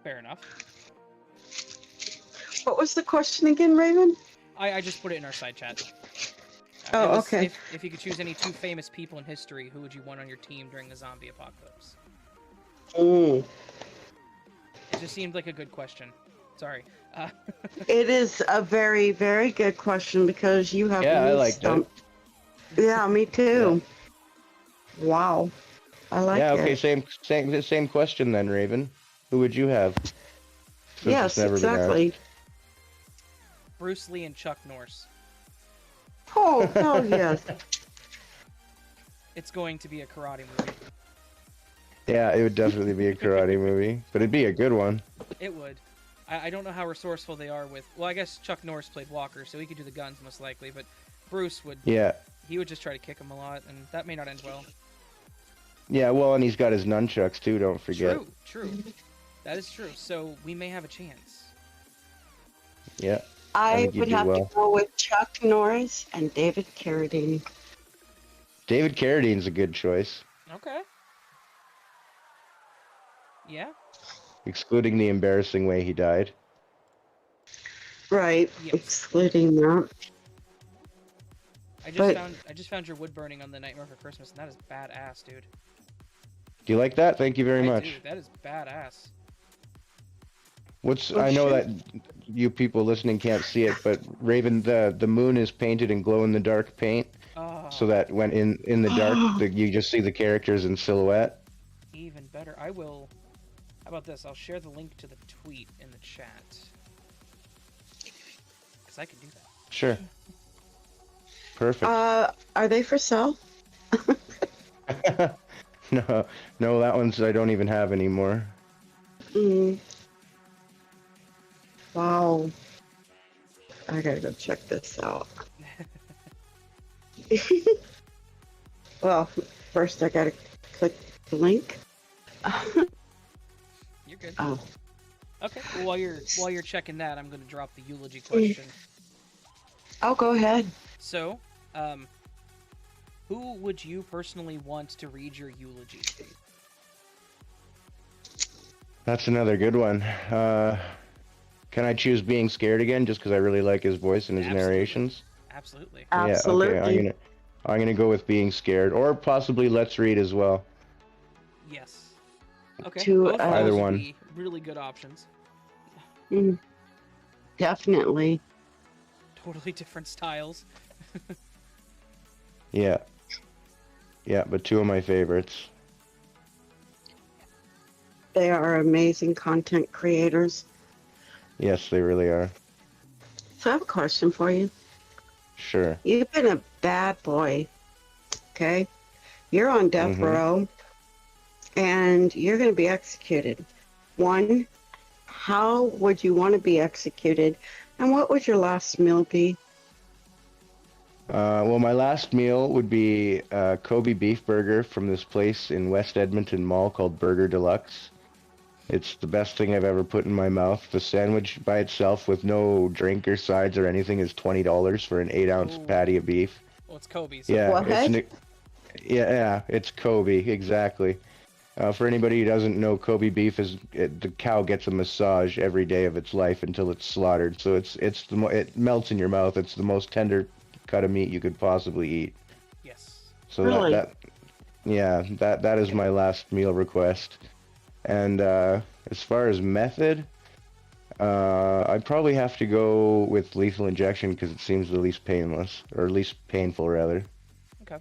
Fair enough. What was the question again, Raven? I just put it in our side chat. Oh, It was, okay. If you could choose any two famous people in history, who would you want on your team during the zombie apocalypse? Mm. It just seemed like a good question. Sorry. It is a very, very good question because you have Yeah, me I liked stumped. Yeah, me too. Wow. I like Yeah. it. Okay. Same question then, Raven. Who would you have? Since Yes, it's never been exactly. Bruce Lee and Chuck Norris. Oh, hell yes. It's going to be a karate movie. Yeah, it would definitely be a karate movie, but it'd be a good one. It would. I don't know how resourceful they are with... Well, I guess Chuck Norris played Walker, so he could do the guns most likely, but Bruce would... Yeah. He would just try to kick him a lot, and that may not end well. Yeah, well, and he's got his nunchucks too, don't forget. True. That is true, so we may have a chance. Yeah. I think you'd would do have well. to go with Chuck Norris and David Carradine. David Carradine's a good choice, Okay. Yeah? excluding the embarrassing way he died. Right, Yes. excluding that. I just found your wood burning on the Nightmare for Christmas, and that is badass, dude. Do you like that? Thank you very I much. do. That is badass. I know sure. that you people listening can't see it, but Raven, the moon is painted in glow in the dark paint, Oh, so that when in the dark, you just see the characters in silhouette. even better. I will... How about this? I'll share the link to the tweet in the chat. Because I can do that. Sure. Perfect. Are they for sale? No, that one's I don't even have anymore. Mm. Wow. I gotta go check this out. Well, first I gotta click the link. You're good. Oh. Okay. Well, while you're checking that, I'm going to drop the eulogy question. Oh, go ahead. So, who would you personally want to read your eulogy? That's another good one. Can I choose being scared again, just because I really like his voice and his Absolutely. narrations? Absolutely. Absolutely. Yeah, okay. I'm gonna go with being scared, or possibly Let's Read as well. Yes. Okay. To, Both of Either those would one. be really good options. Mm. Definitely. Totally different styles. Yeah. Yeah, but two of my favorites. They are amazing content creators. Yes, they really are. So I have a question for you. Sure. You've been a bad boy, okay? You're on death Mhm. row, and you're going to be executed. One, how would you want to be executed, and what would your last meal be? Well, my last meal would be a Kobe beef burger from this place in West Edmonton Mall called Burger Deluxe. It's the best thing I've ever put in my mouth. The sandwich by itself with no drink or sides or anything is $20 for an 8-ounce Ooh. patty of beef. Well, it's Kobe. So Yeah, What? it's Kobe, exactly. For anybody who doesn't know, Kobe beef the cow gets a massage every day of its life until it's slaughtered. So it melts in your mouth. It's the most tender cut of meat you could possibly eat. Yes. So Really? that is my last meal request. And as far as method, I'd probably have to go with lethal injection because it seems the least painless, or least painful, rather. Okay.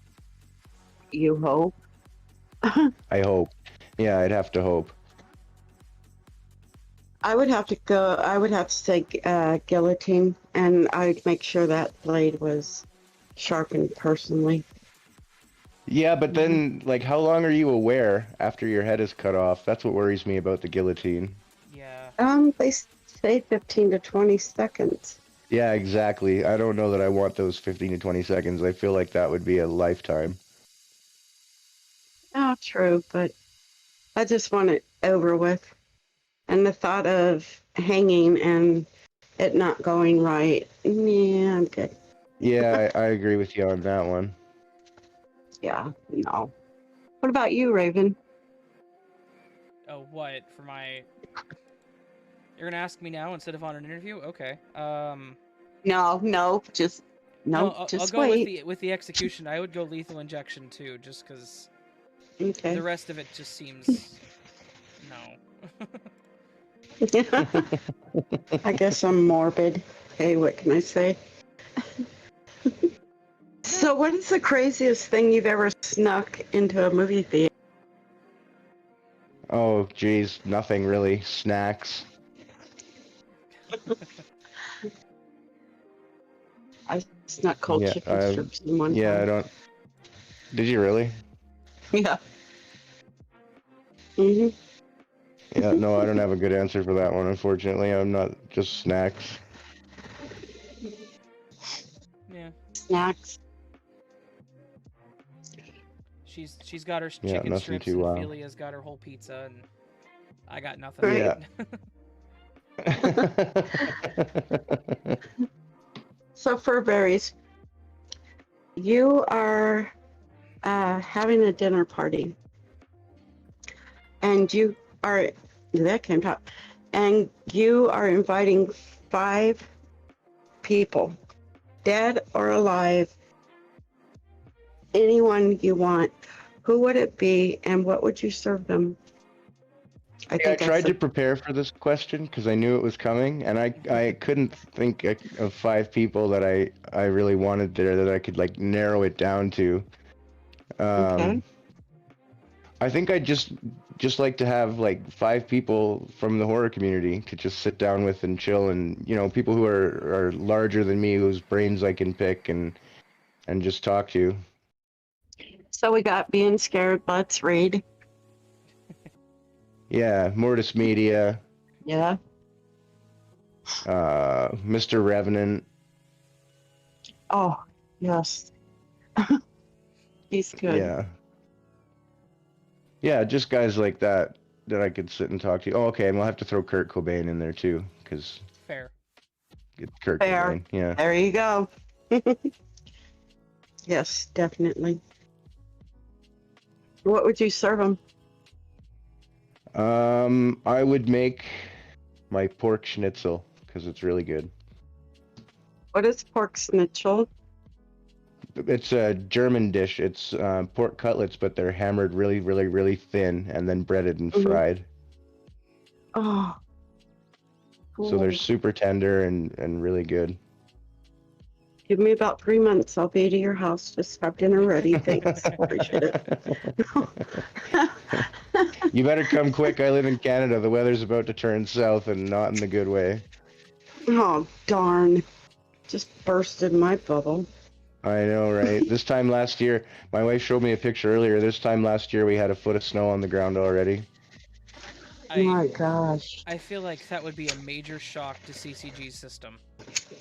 You hope. I hope. Yeah, I'd have to hope. I would have to go. I would have to say guillotine, and I'd make sure that blade was sharpened personally. Yeah, but then, like, how long are you aware after your head is cut off? That's what worries me about the guillotine. Yeah. They say 15 to 20 seconds. Yeah, exactly. I don't know that I want those 15 to 20 seconds. I feel like that would be a lifetime. Oh, true, but I just want it over with. And the thought of hanging and it not going right, yeah, I'm good. Yeah, I agree with you on that one. Yeah, no. What about you, Raven? Oh, what for my? You're gonna ask me now instead of on an interview? Okay. No, just No, no, I'll just go wait. with the execution. I would go lethal injection too, just because Okay. the rest of it just seems no. I guess I'm morbid. Hey, what can I say? So, what is the craziest thing you've ever snuck into a movie theater? Oh, geez, nothing really. Snacks. I snuck cold Yeah, chicken strips in one yeah, I time. don't. Did you really? Yeah. Mhm. Yeah, no, I don't have a good answer for that one, unfortunately. I'm not just snacks. Yeah, Snacks. she's got her Yeah, chicken nothing strips, too and wild. Felia's got her whole pizza, and I got nothing. Right. Yeah. So, Furberries, you are having a dinner party, and you are that came top, and you are inviting 5 people, dead or alive, anyone you want. Who would it be, and what would you serve them? I Yeah, I think that's tried to prepare for this question because I knew it was coming, and I couldn't think of 5 people that I really wanted there that I could like narrow it down to. okay. Um, I think I'd just like to have like 5 people from the horror community to just sit down with and chill, and people who are larger than me, whose brains I can pick and just talk to. So we got being scared. Let's read. Yeah, Mortis Media, Yeah. Mr. Revenant. Oh, yes. He's good. Yeah. Yeah, just guys like that that I could sit and talk to. Oh, okay, and we'll have to throw Kurt Cobain in there too, because Fair. it's Kurt Fair. Cobain. Yeah. There you go. Yes, definitely. What would you serve him? I would make my pork schnitzel because it's really good. What is pork schnitzel? It's a German dish. It's pork cutlets, but they're hammered really, really, really thin and then breaded and Mhm. fried. Oh, So they're cool. super tender and really good. Give me about 3 months. I'll be to your house. Just have dinner ready. Thanks. Appreciate it. You better come quick. I live in Canada. The weather's about to turn south and not in the good way. Oh, darn. Just bursted my bubble. I know, right? This time last year, my wife showed me a picture earlier. This time last year, we had a foot of snow on the ground already. My gosh. I feel like that would be a major shock to CCG's system.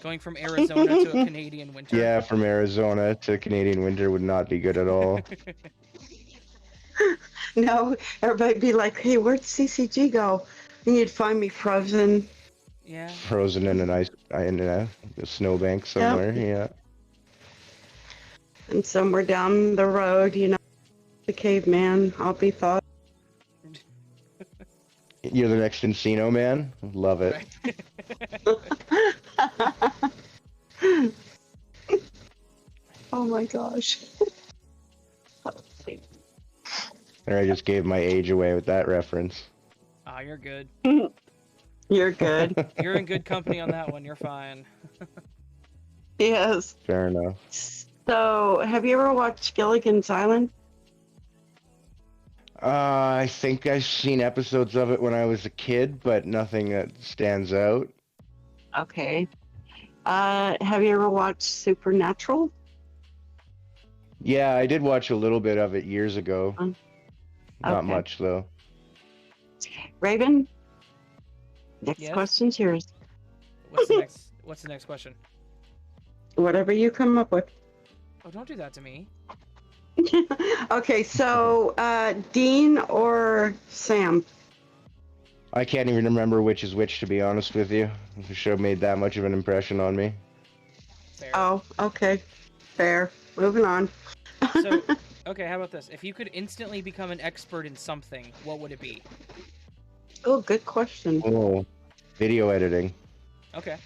Going from Arizona to a Canadian winter. Yeah, from Arizona to Canadian winter would not be good at all. No, everybody'd be like, hey, where'd CCG go? And you'd find me frozen. Yeah. Frozen in a snowbank somewhere. Yeah. And somewhere down the road, the caveman, I'll be thought. You're the next Encino Man. Love it. Right. Oh my gosh. There, I just gave my age away with that reference. Ah, you're good. You're good. You're in good company on that one. You're fine. Yes. Fair enough. So, have you ever watched Gilligan's Island? I think I've seen episodes of it when I was a kid, but nothing that stands out. Okay. Have you ever watched Supernatural? Yeah, I did watch a little bit of it years ago. Not Okay. much, though. Raven? Next Yes? question's yours. What's the next question? Whatever you come up with. Oh, don't do that to me. Okay, so Dean or Sam? I can't even remember which is which, to be honest with you. The show made that much of an impression on me. Fair. Oh, okay. Fair. Moving on. So, okay, how about this? If you could instantly become an expert in something, what would it be? Oh, good question. Oh, video editing. Okay.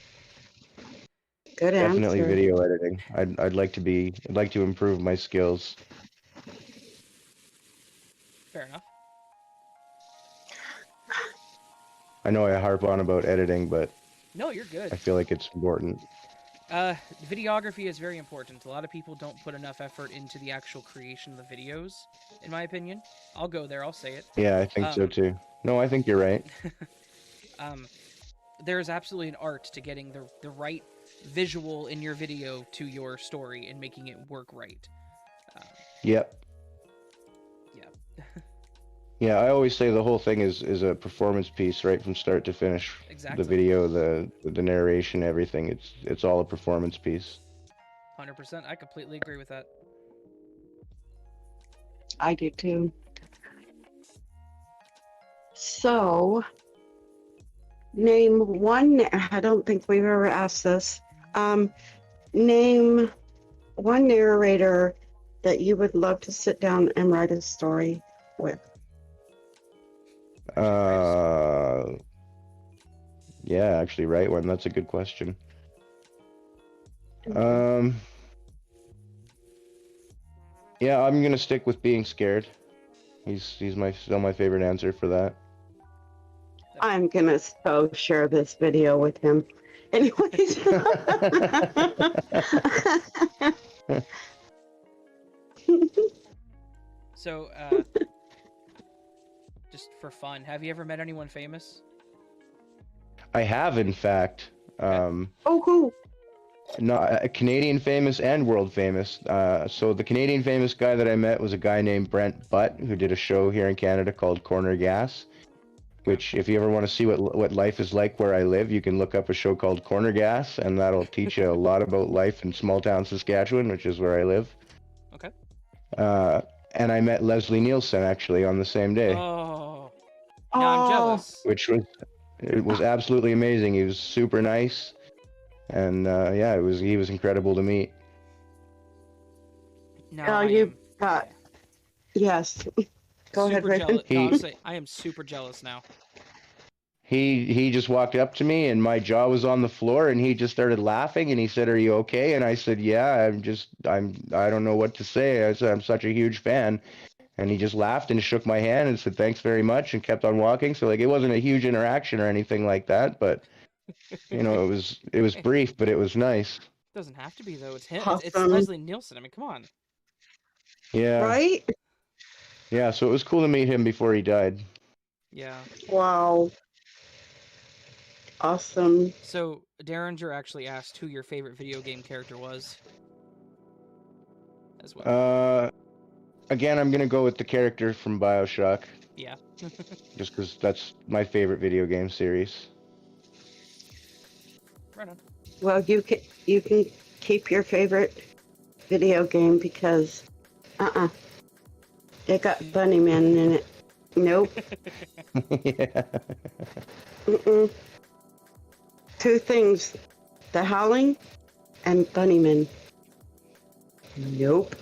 Good Definitely answer. video editing. I'd like to improve my skills. Fair enough. I know I harp on about editing, but No, you're good. I feel like it's important. Videography is very important. A lot of people don't put enough effort into the actual creation of the videos, in my opinion. I'll go there, I'll say it. Yeah, I think so too. No, I think you're right. There is absolutely an art to getting the right visual in your video to your story and making it work right. Yep. Yeah. Yeah, I always say the whole thing is a performance piece, right from start to finish. Exactly. The video, the narration, everything. It's all a performance piece. 100%. I completely agree with that. I do too. So, name one. I don't think we've ever asked this. Name one narrator that you would love to sit down and write a story with. Yeah, actually, right one. That's a good question. Yeah, I'm gonna stick with being scared. He's still my favorite answer for that. I'm gonna so share this video with him. Anyways. So, just for fun, have you ever met anyone famous? I have, in fact. Oh, who? Not Canadian famous and world famous. So the Canadian famous guy that I met was a guy named Brent Butt, who did a show here in Canada called Corner Gas. Which, if you ever want to see what life is like where I live, you can look up a show called Corner Gas, and that'll teach you a lot about life in small town Saskatchewan, which is where I live. Okay. And I met Leslie Nielsen actually on the same day, Oh. Now I'm jealous. which was absolutely amazing. He was super nice, and yeah, he was incredible to meet. Now you got. Yes. Go ahead, Raven. I am super jealous now. He just walked up to me and my jaw was on the floor and he just started laughing and he said, "Are you okay?" And I said, "Yeah, I don't know what to say." I said, "I'm such a huge fan." And he just laughed and shook my hand and said, "Thanks very much," and kept on walking. So like it wasn't a huge interaction or anything like that, but you know, it was brief, but it was nice. It doesn't have to be though. It's him. It's Awesome. Leslie Nielsen. I mean, come on. Yeah. Right? Yeah, so it was cool to meet him before he died. Yeah. Wow. Awesome. So Derringer actually asked who your favorite video game character was. As well. Again, I'm gonna go with the character from BioShock. Yeah. Just because that's my favorite video game series. Right on. Well, you can keep your favorite video game because it got Bunnyman in it. Nope. Yeah. Mm-mm. Two things: The Howling and Bunnyman. Nope.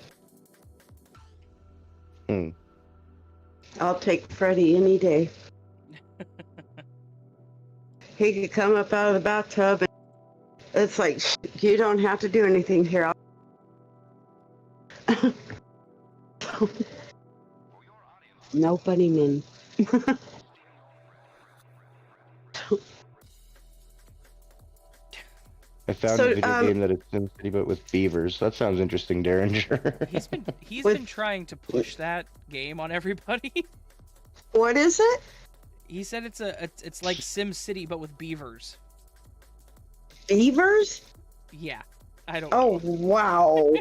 I'll take Freddy any day. He could come up out of the bathtub and it's like, you don't have to do anything here. No Bunnyman. I found So, a video game that is SimCity but with beavers. That sounds interesting, Derringer. He's With- been trying to push that game on everybody. What is it? He said it's like Sim City but with beavers. Beavers? Yeah, I don't. Oh, wow.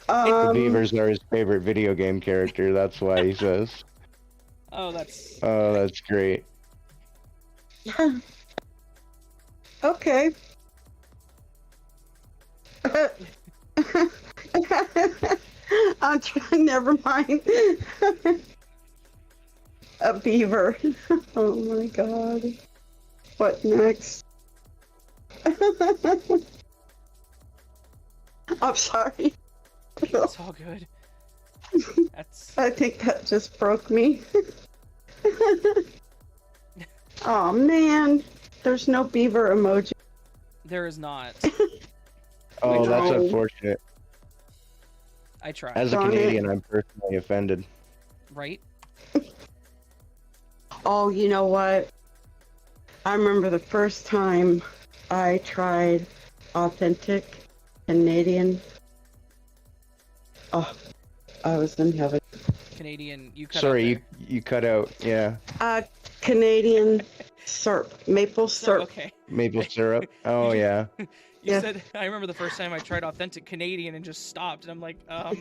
The beavers are his favorite video game character. That's why he says. Oh, that's. Oh, that's great. Okay. I'm trying, never mind. A beaver. Oh my god. What next? I'm sorry. It's all good. That's. I think that just broke me. Oh man, there's no beaver emoji. There is not. Oh, that's No. unfortunate. I tried. As a Darn it. Canadian, I'm personally offended. Right? Oh, you know what? I remember the first time I tried authentic Canadian. Oh, I was in heaven. Canadian. You cut. Sorry, out you cut out. Yeah, Canadian syrup, maple there. syrup. Okay. maple syrup. Oh yeah. You Yeah. said. I remember the first time I tried authentic Canadian and just stopped, and I'm like, Yeah.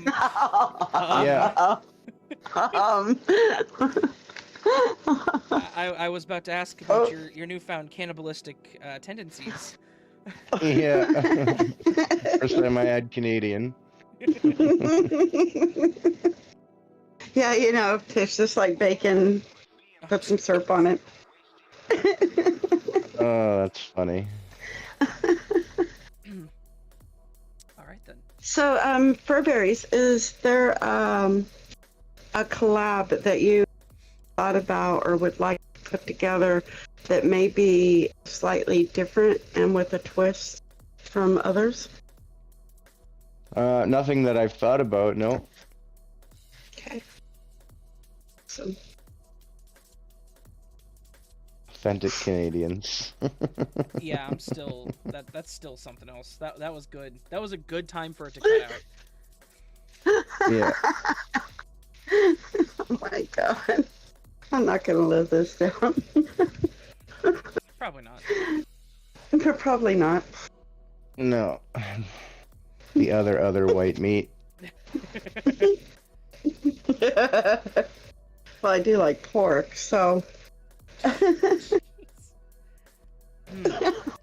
I was about to ask about Oh. your newfound cannibalistic tendencies. Yeah. First time I had Canadian. Yeah, you know, it's just like bacon. Put some syrup on it. Oh, that's funny. All right then. So, Furberries, is there a collab that you thought about or would like to put together that may be slightly different and with a twist from others? Nothing that I've thought about. No. Okay. So, Authentic Canadians. Yeah, I'm still that's still something else. That was good. That was a good time for it to cut out. Yeah. oh my god. I'm not going to live this down. Probably not. Probably not. No. The other white meat. Well, I do like pork, so.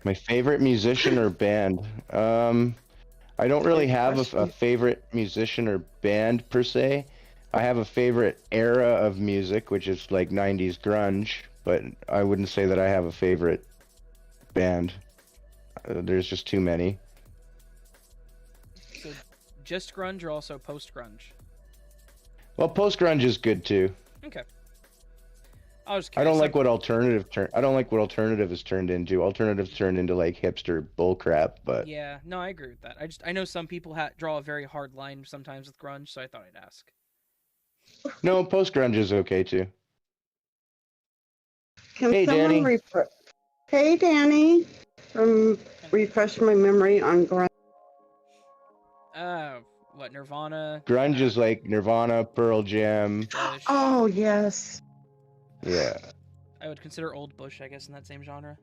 My favorite musician or band? I don't really have a favorite musician or band per se. I have a favorite era of music, which is like 90s grunge, but I wouldn't say that I have a favorite band. There's just too many. So, just grunge or also post grunge? Well, post-grunge is good too. Okay. I was I curious. don't like what alternative has turned into. Alternative's turned into like hipster bullcrap, but Yeah, no, I agree with that. I know some people draw a very hard line sometimes with grunge, so I thought I'd ask. no, post-grunge is okay too. Can Hey, someone Danny. Hey, Danny. Refresh my memory on grunge. What, Nirvana? Grunge is like Nirvana, Pearl Jam. Bush. Oh, yes. Yeah. I would consider Old Bush, I guess, in that same genre.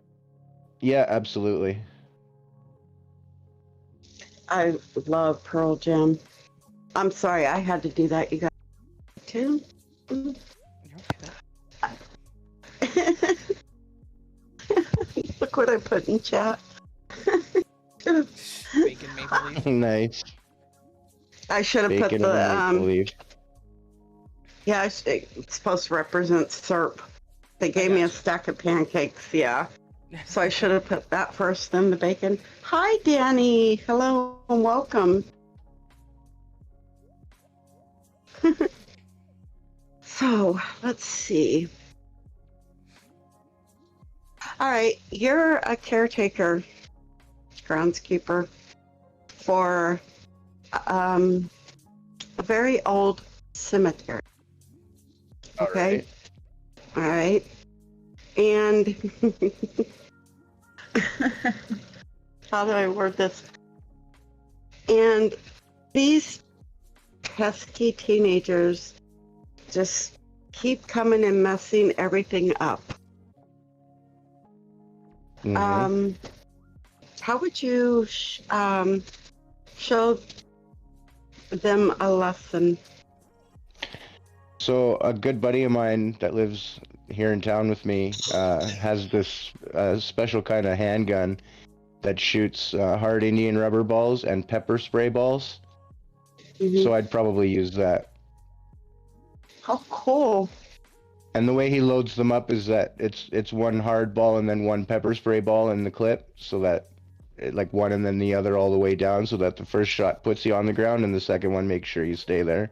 Yeah, absolutely. I love Pearl Jam. I'm sorry, I had to do that, you guys. Too? You're okay. Look what I put in chat. Bacon Maple Leaf. Nice. I should have put Bacon the, and maple leaf. yeah, it's supposed to represent syrup. They gave me a gotcha. stack of pancakes, yeah. So I should have put that first, then the bacon. Hi, Danny. Hello and welcome. So, let's see. All right, you're a caretaker, groundskeeper, for a very old cemetery. Okay? All right. And how do I word this? And these pesky teenagers just keep coming and messing everything up. Mhm. How would you show them a lesson? So a good buddy of mine that lives here in town with me has this special kind of handgun that shoots hard Indian rubber balls and pepper spray balls. Mhm. So I'd probably use that. How cool. And the way he loads them up is that it's one hard ball and then one pepper spray ball in the clip, so that like one and then the other all the way down, so that the first shot puts you on the ground and the second one makes sure you stay there.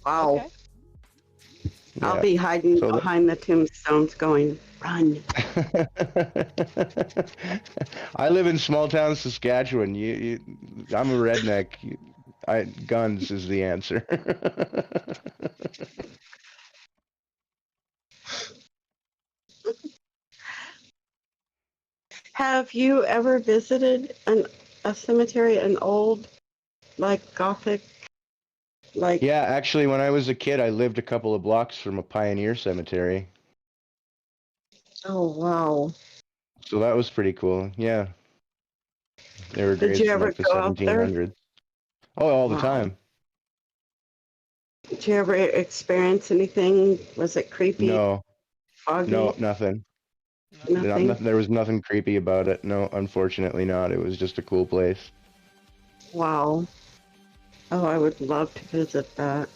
Wow. Okay. I'll Yeah. be hiding So behind the tombstones going, run. I live in small town Saskatchewan. I'm a redneck. Guns is the answer. Have you ever visited a cemetery, an old, like Gothic, like? Yeah, actually, when I was a kid, I lived a couple of blocks from a pioneer cemetery. Oh, wow. So that was pretty cool. Yeah. They were Did graves you from ever like the go out there? 1700s. Oh, all the Wow. time. Did you ever experience anything? Was it creepy, No, foggy, no, nothing. nothing? There was nothing creepy about it. No, unfortunately not. It was just a cool place. Wow. Oh, I would love to visit that.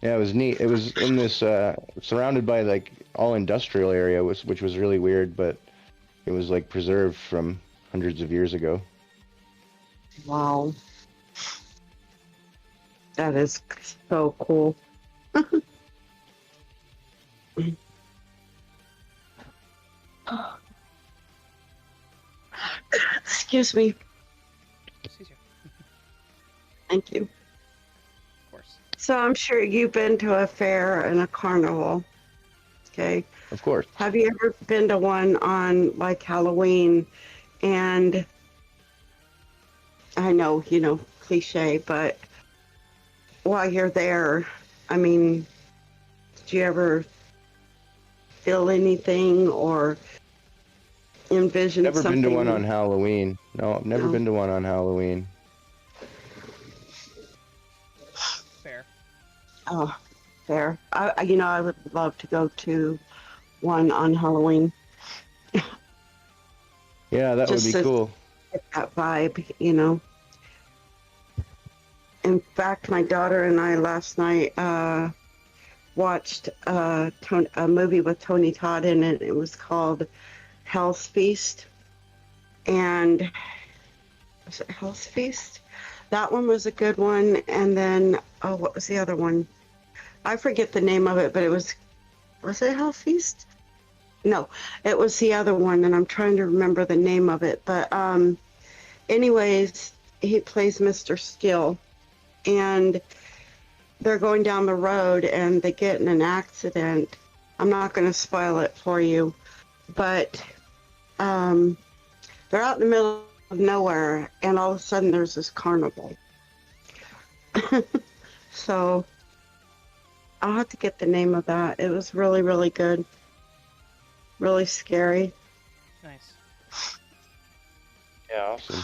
Yeah, it was neat. It was in this surrounded by like all industrial area, which was really weird, but it was like preserved from hundreds of years ago. Wow. That is so cool. Excuse me. Excuse you. Thank you. Of course. So I'm sure you've been to a fair and a carnival. Okay. Of course. Have you ever been to one on like Halloween? And I know, cliche, but while you're there, I mean, did you ever feel anything or envision Never been to one on something? Halloween. No, I've never No. been to one on Halloween. Fair. Oh, fair. I would love to go to one on Halloween. Yeah, that would Just be to cool. get that vibe. In fact, my daughter and I last night watched a movie with Tony Todd in it. It was called Hell's Feast. And was it Hell's Feast? That one was a good one. And then, what was the other one? I forget the name of it, but was it Hell's Feast? No, it was the other one, and I'm trying to remember the name of it. But anyways, he plays Mr. Skill, and they're going down the road, and they get in an accident. I'm not going to spoil it for you, but they're out in the middle of nowhere, and all of a sudden there's this carnival. So I'll have to get the name of that. It was really, really good. Really scary. Nice. Yeah, awesome.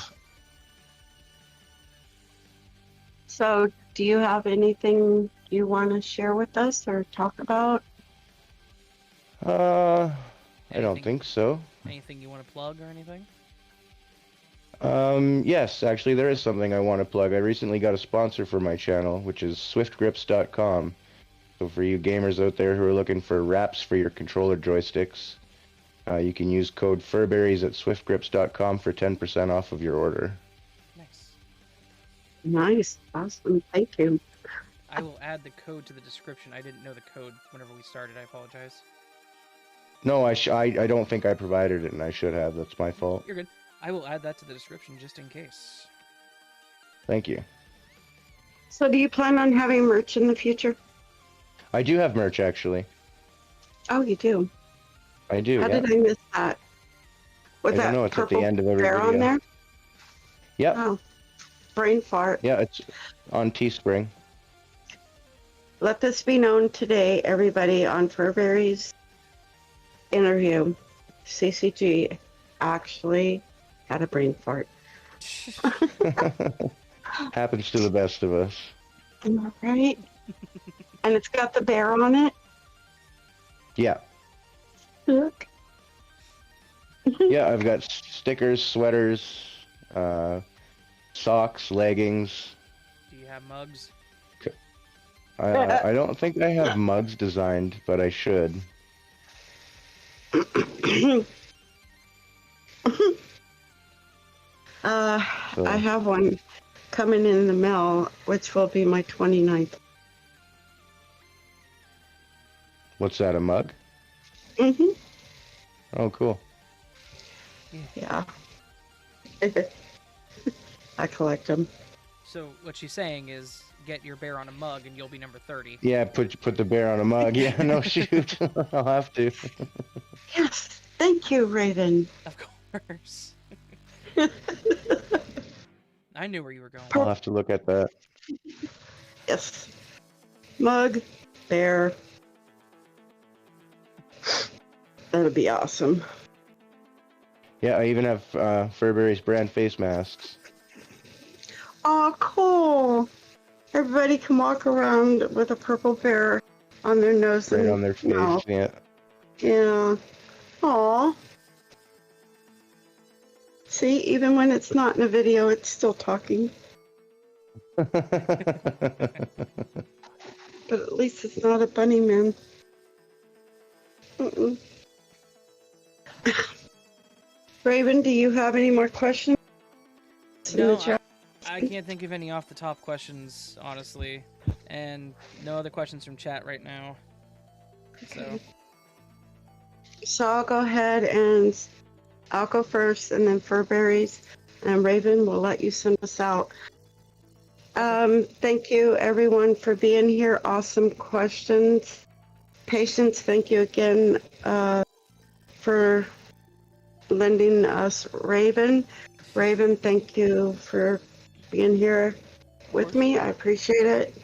So, do you have anything you want to share with us or talk about? I don't Anything- think so. Anything you want to plug or anything? Yes, actually, there is something I want to plug. I recently got a sponsor for my channel, which is swiftgrips.com. So for you gamers out there who are looking for wraps for your controller joysticks, you can use code Furberries at swiftgrips.com for 10% off of your order. Nice. Nice. Awesome. Thank you. I will add the code to the description. I didn't know the code whenever we started. I apologize. No, I don't think I provided it, and I should have. That's my fault. You're good. I will add that to the description just in case. Thank you. So, do you plan on having merch in the future? I do have merch, actually. Oh, you do? I do, How yeah. did I miss that? With I don't that know. It's at the purple end of every bear on video. there? Yep. Oh, brain fart. Yeah, it's on Teespring. Let this be known today, everybody, on Furberries interview. CCG actually had a brain fart. Happens to the best of us. Right? And it's got the bear on it. Yeah. Look. Yeah, I've got stickers, sweaters, socks, leggings. Do you have mugs? I don't think I have mugs designed, but I should. So, I have one coming in the mail, which will be my 29th. what's that, a mug? Mm-hmm. Oh, cool. Yeah. I collect them. So what she's saying is, get your bear on a mug, and you'll be number 30. Yeah, put the bear on a mug. Yeah, no shoot. I'll have to. Yes. Thank you, Raven. Of course. I knew where you were going. I'll have to look at that. Yes. Mug, bear. That'd be awesome. Yeah, I even have Furberries brand face masks. Oh, cool. Everybody can walk around with a purple bear on their nose Right and on their face. mouth. Yeah. Yeah. Aw. See, even when it's not in a video, it's still talking. But at least it's not a bunny man. Mm-mm. Raven, do you have any more questions? in the No, chat? I can't think of any off the top questions, honestly. And no other questions from chat right now. So, So I'll go ahead and I'll go first, and then Furberries and Raven will let you send us out. Thank you everyone for being here. Awesome questions. Patience, thank you again for lending us Raven. Raven, thank you for being here with me. I appreciate it.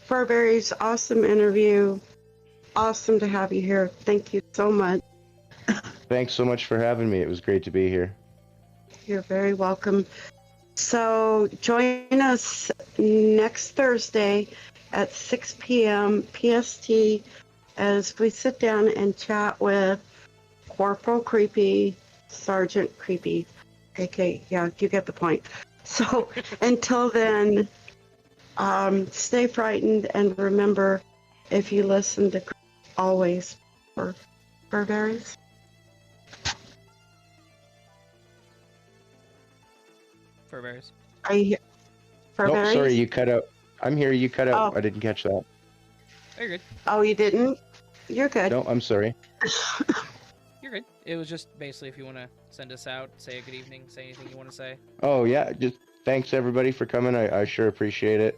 Furberries, awesome interview. Awesome to have you here. Thank you so much. Thanks so much for having me. It was great to be here. You're very welcome. So join us next Thursday at 6 p.m. PST as we sit down and chat with Corporal Creepy, Sergeant Creepy. Okay, yeah, you get the point. So until then, stay frightened and remember, if you listen to always for Furberries. Furberries. Are you here? Oh, Furberries? sorry, you cut out. I'm here, you cut out. Oh. I didn't catch that. Oh, you're good. Oh, you didn't? You're good. No, I'm sorry. You're good. It was just basically if you want to send us out, say a good evening, say anything you want to say. Oh, yeah, just thanks everybody for coming. I sure appreciate it.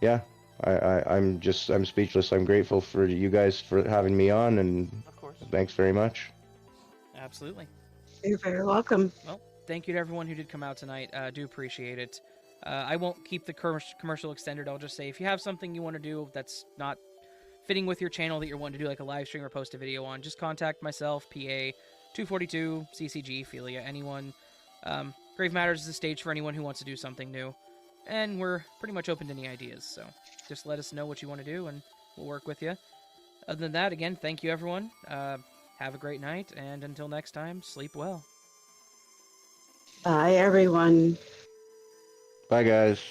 Yeah, I'm speechless. I'm grateful for you guys for having me on, and Of course. thanks very much. Absolutely. You're very welcome. Well, thank you to everyone who did come out tonight. Do appreciate it. I won't keep the commercial extended. I'll just say if you have something you want to do that's not fitting with your channel that you're wanting to do, like a live stream or post a video on, just contact myself, PA 242, CCG, Filia, anyone. Grave Matters is a stage for anyone who wants to do something new, and we're pretty much open to any ideas. So just let us know what you want to do, and we'll work with you. Other than that, again, thank you everyone. Have a great night, and until next time, sleep well. Bye, everyone. Bye, guys.